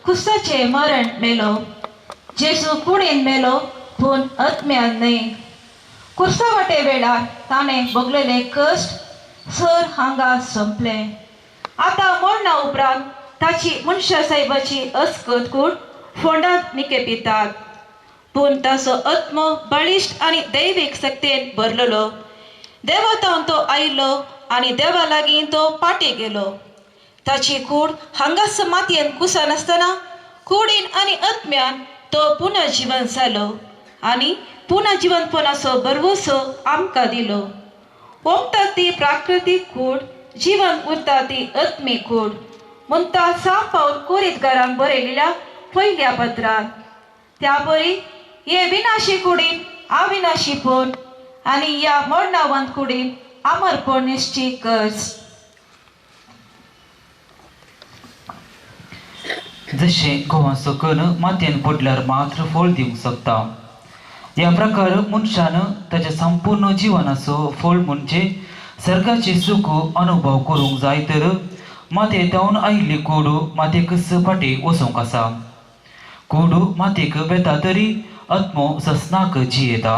खुसाचे मरण मेलो, जेजू कुडीन मेलो पूण आत्म्यान न्हय. कुर्सावटे वेळार ताणें भोगलेले कश्ट सर हांगा संपले. आतां मरणा उपरांत ताची मनशा साहेबाची अस्कत कूड फोंडांत निकेपितात. पूण ताचो आत्मो बळिश्ट आनी दैवीक शक्तीन भरलेलो. देवातावन तो आयिल्लो आनी देवा लागीं तो पाटी गेलो. ताची कूड हांगास मातयेन कुसानासतना कुडीन आनी आत्म्यान तो पुनर्जीवन जालो आनी पुनर्जीवनपणाचो भरवोसो आमकां दिलो. ओंपता ती प्राकृतीक कूड, जीवन उरता ती आत्मीक कूड म्हणटा साम पावल कोरीतकारांक बरयलेल्या पयल्या पत्रांत. त्या परी हे विनाशी कुडीन अविनाशीपण आनी ह्या मरणावंत कुडीन अमरपण निश्चीत करच. जशें घोवाचो कण मातयेन पडल्यार मात्र फळ दिवंक शकता, ह्या प्रकार मनशान ताच्या संपूर्ण जिवनाचो फळ म्हणजे सर्गाचे सूख अनुभव करूंक जाय तर मातयेंतावन आयिल्ली कूड मातयेक फाटी वचूंक आसा. कूड मातयेक बेता तरी आत्मो ससनाक जियेता.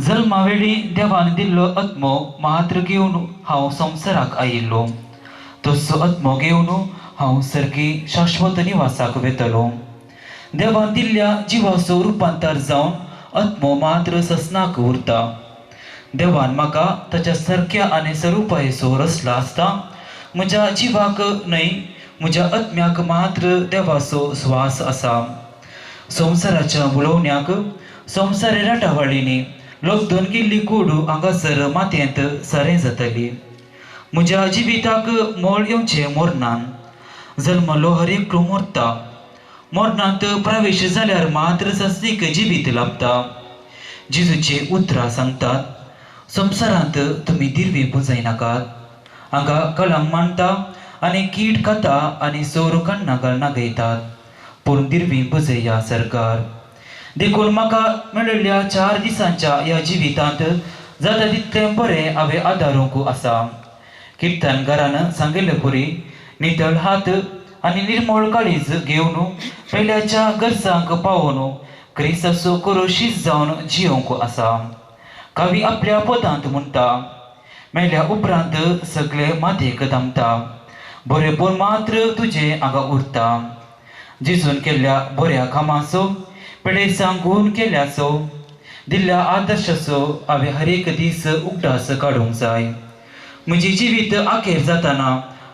जल्मा वेळी देवान दिल्लो आत्मो मात्र घेवन हांव संवसाराक आयिल्लो. तसो आत्मो घेवन हांव सर्गी शाश्वत निवासाक वेतलो. देवान दिल्ल्या जिवाचो रुपांतर जावन आत्मो मात्र ससनाक उरता. देवान म्हाका ताच्या सारक्या आनी स्वरुपायेचो रचला आसता. म्हज्या जिवाक न्हय, म्हज्या आत्म्याक मात्र देवाचो स्वास आसा. संवसाराच्या बुळवण्याक संवसारी राटावळींनी लोकधन गेल्ली कूड हांगासर मातयेंत सारें जातली. म्हज्या जिविताक मोल येवचें मरणान. जल्मलो हर एकलो मरता. मरणांत प्रवेश जाल्यार मात्र सस्तीक जिवीत लाभता. जेजूचे उतरां सांगतात, संवसारांत तुमी दिरवी बुजयनाकात. हांगा कळंग मांडटा आनी कीट खाता आनी सोर कण्णां नागयतात, पूण दिरवी बुजया सरकार. देखून म्हाका मेळिल्ल्या 4 दिसांच्या ह्या जिवितांत जाता तितलें बरें हांवें आदारूंक आसा. किर्तनकारान सांगिल्ले परी नितळ हात आनी निर्मळ काळीज घेवन पेल्याच्या गरजांक पावोवन क्रिस्ताचो कुरोशीस जावन जियोंक आसा. कवी आपल्या पदांत म्हणटा, मेल्या उपरांत सगळे मातयेक धामता, बरेपण मात्र तुजें हांगा उरता. जेजून केल्ल्या बऱ्या कामाचो, पेडे सांगून केल्याचो, दिल्ल्या आदर्शाचो हांवें हर एक दीस उगडास काडूंक जाय. म्हजी जिवीत आखेर जाताना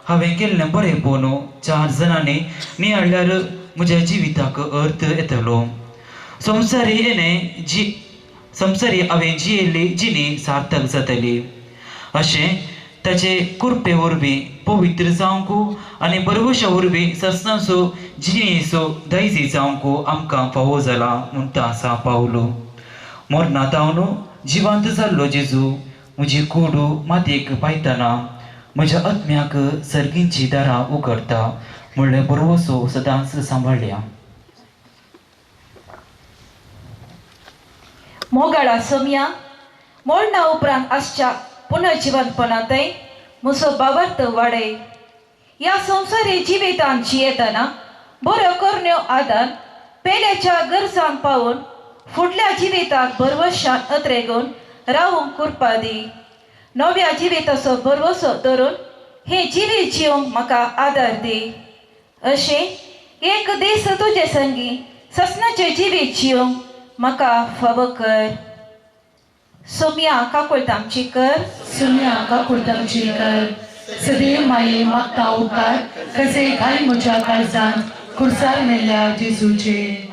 हांवें केल्लें बरेपण 4 जाणांनी नियाळ्यार म्हज्या जिविताक अर्थ येतलो. संवसारी हांवें जियेल्ली जिणी सार्थक जातली. अशें ताचे कुरपे वरवीं पवित्र जावंकू आनी बरवशा वरवीं ससनासो जिणेचो दैजी जावंकू आमकां फावो जाला म्हूण तो आसा पावलो. मरणांत न्हू जिवंत जाल्लो जेजू म्हजी कूड मातयेक पायतना म्हज्या आत्म्याक सर्गींची दारां उगडटा म्हणलें बरवसो सदांच सांबाळ्ळ्या. मोगाळा सोम्या मोडना उपरांत आसच्या पुनर्जिवंतपणांतय म्हजो बाबर्थ वाडय. ह्या संवसारी जिवितांत जियेतना बऱ्यो करण्यो आदार पेल्याच्या गरजांक पावून फुडल्या जिविताक बरवशान अत्रेगून रावूंक कुरपा दी. नव्या जिविताचो बरवसो धरून हें जिवीत जिवंक म्हाका आदार दी. अशें एक दीस तुजे संगी ससनाचें जिवीत जिवंक म्हाका फावो कर. सोम्या काकुळटांची कर. सोम्या काकुळटांची कर. सदैव माये मागता उपकार कसे घाल म्हज्या काळजांत खुर्सार मेल्ल्या जेजूचे.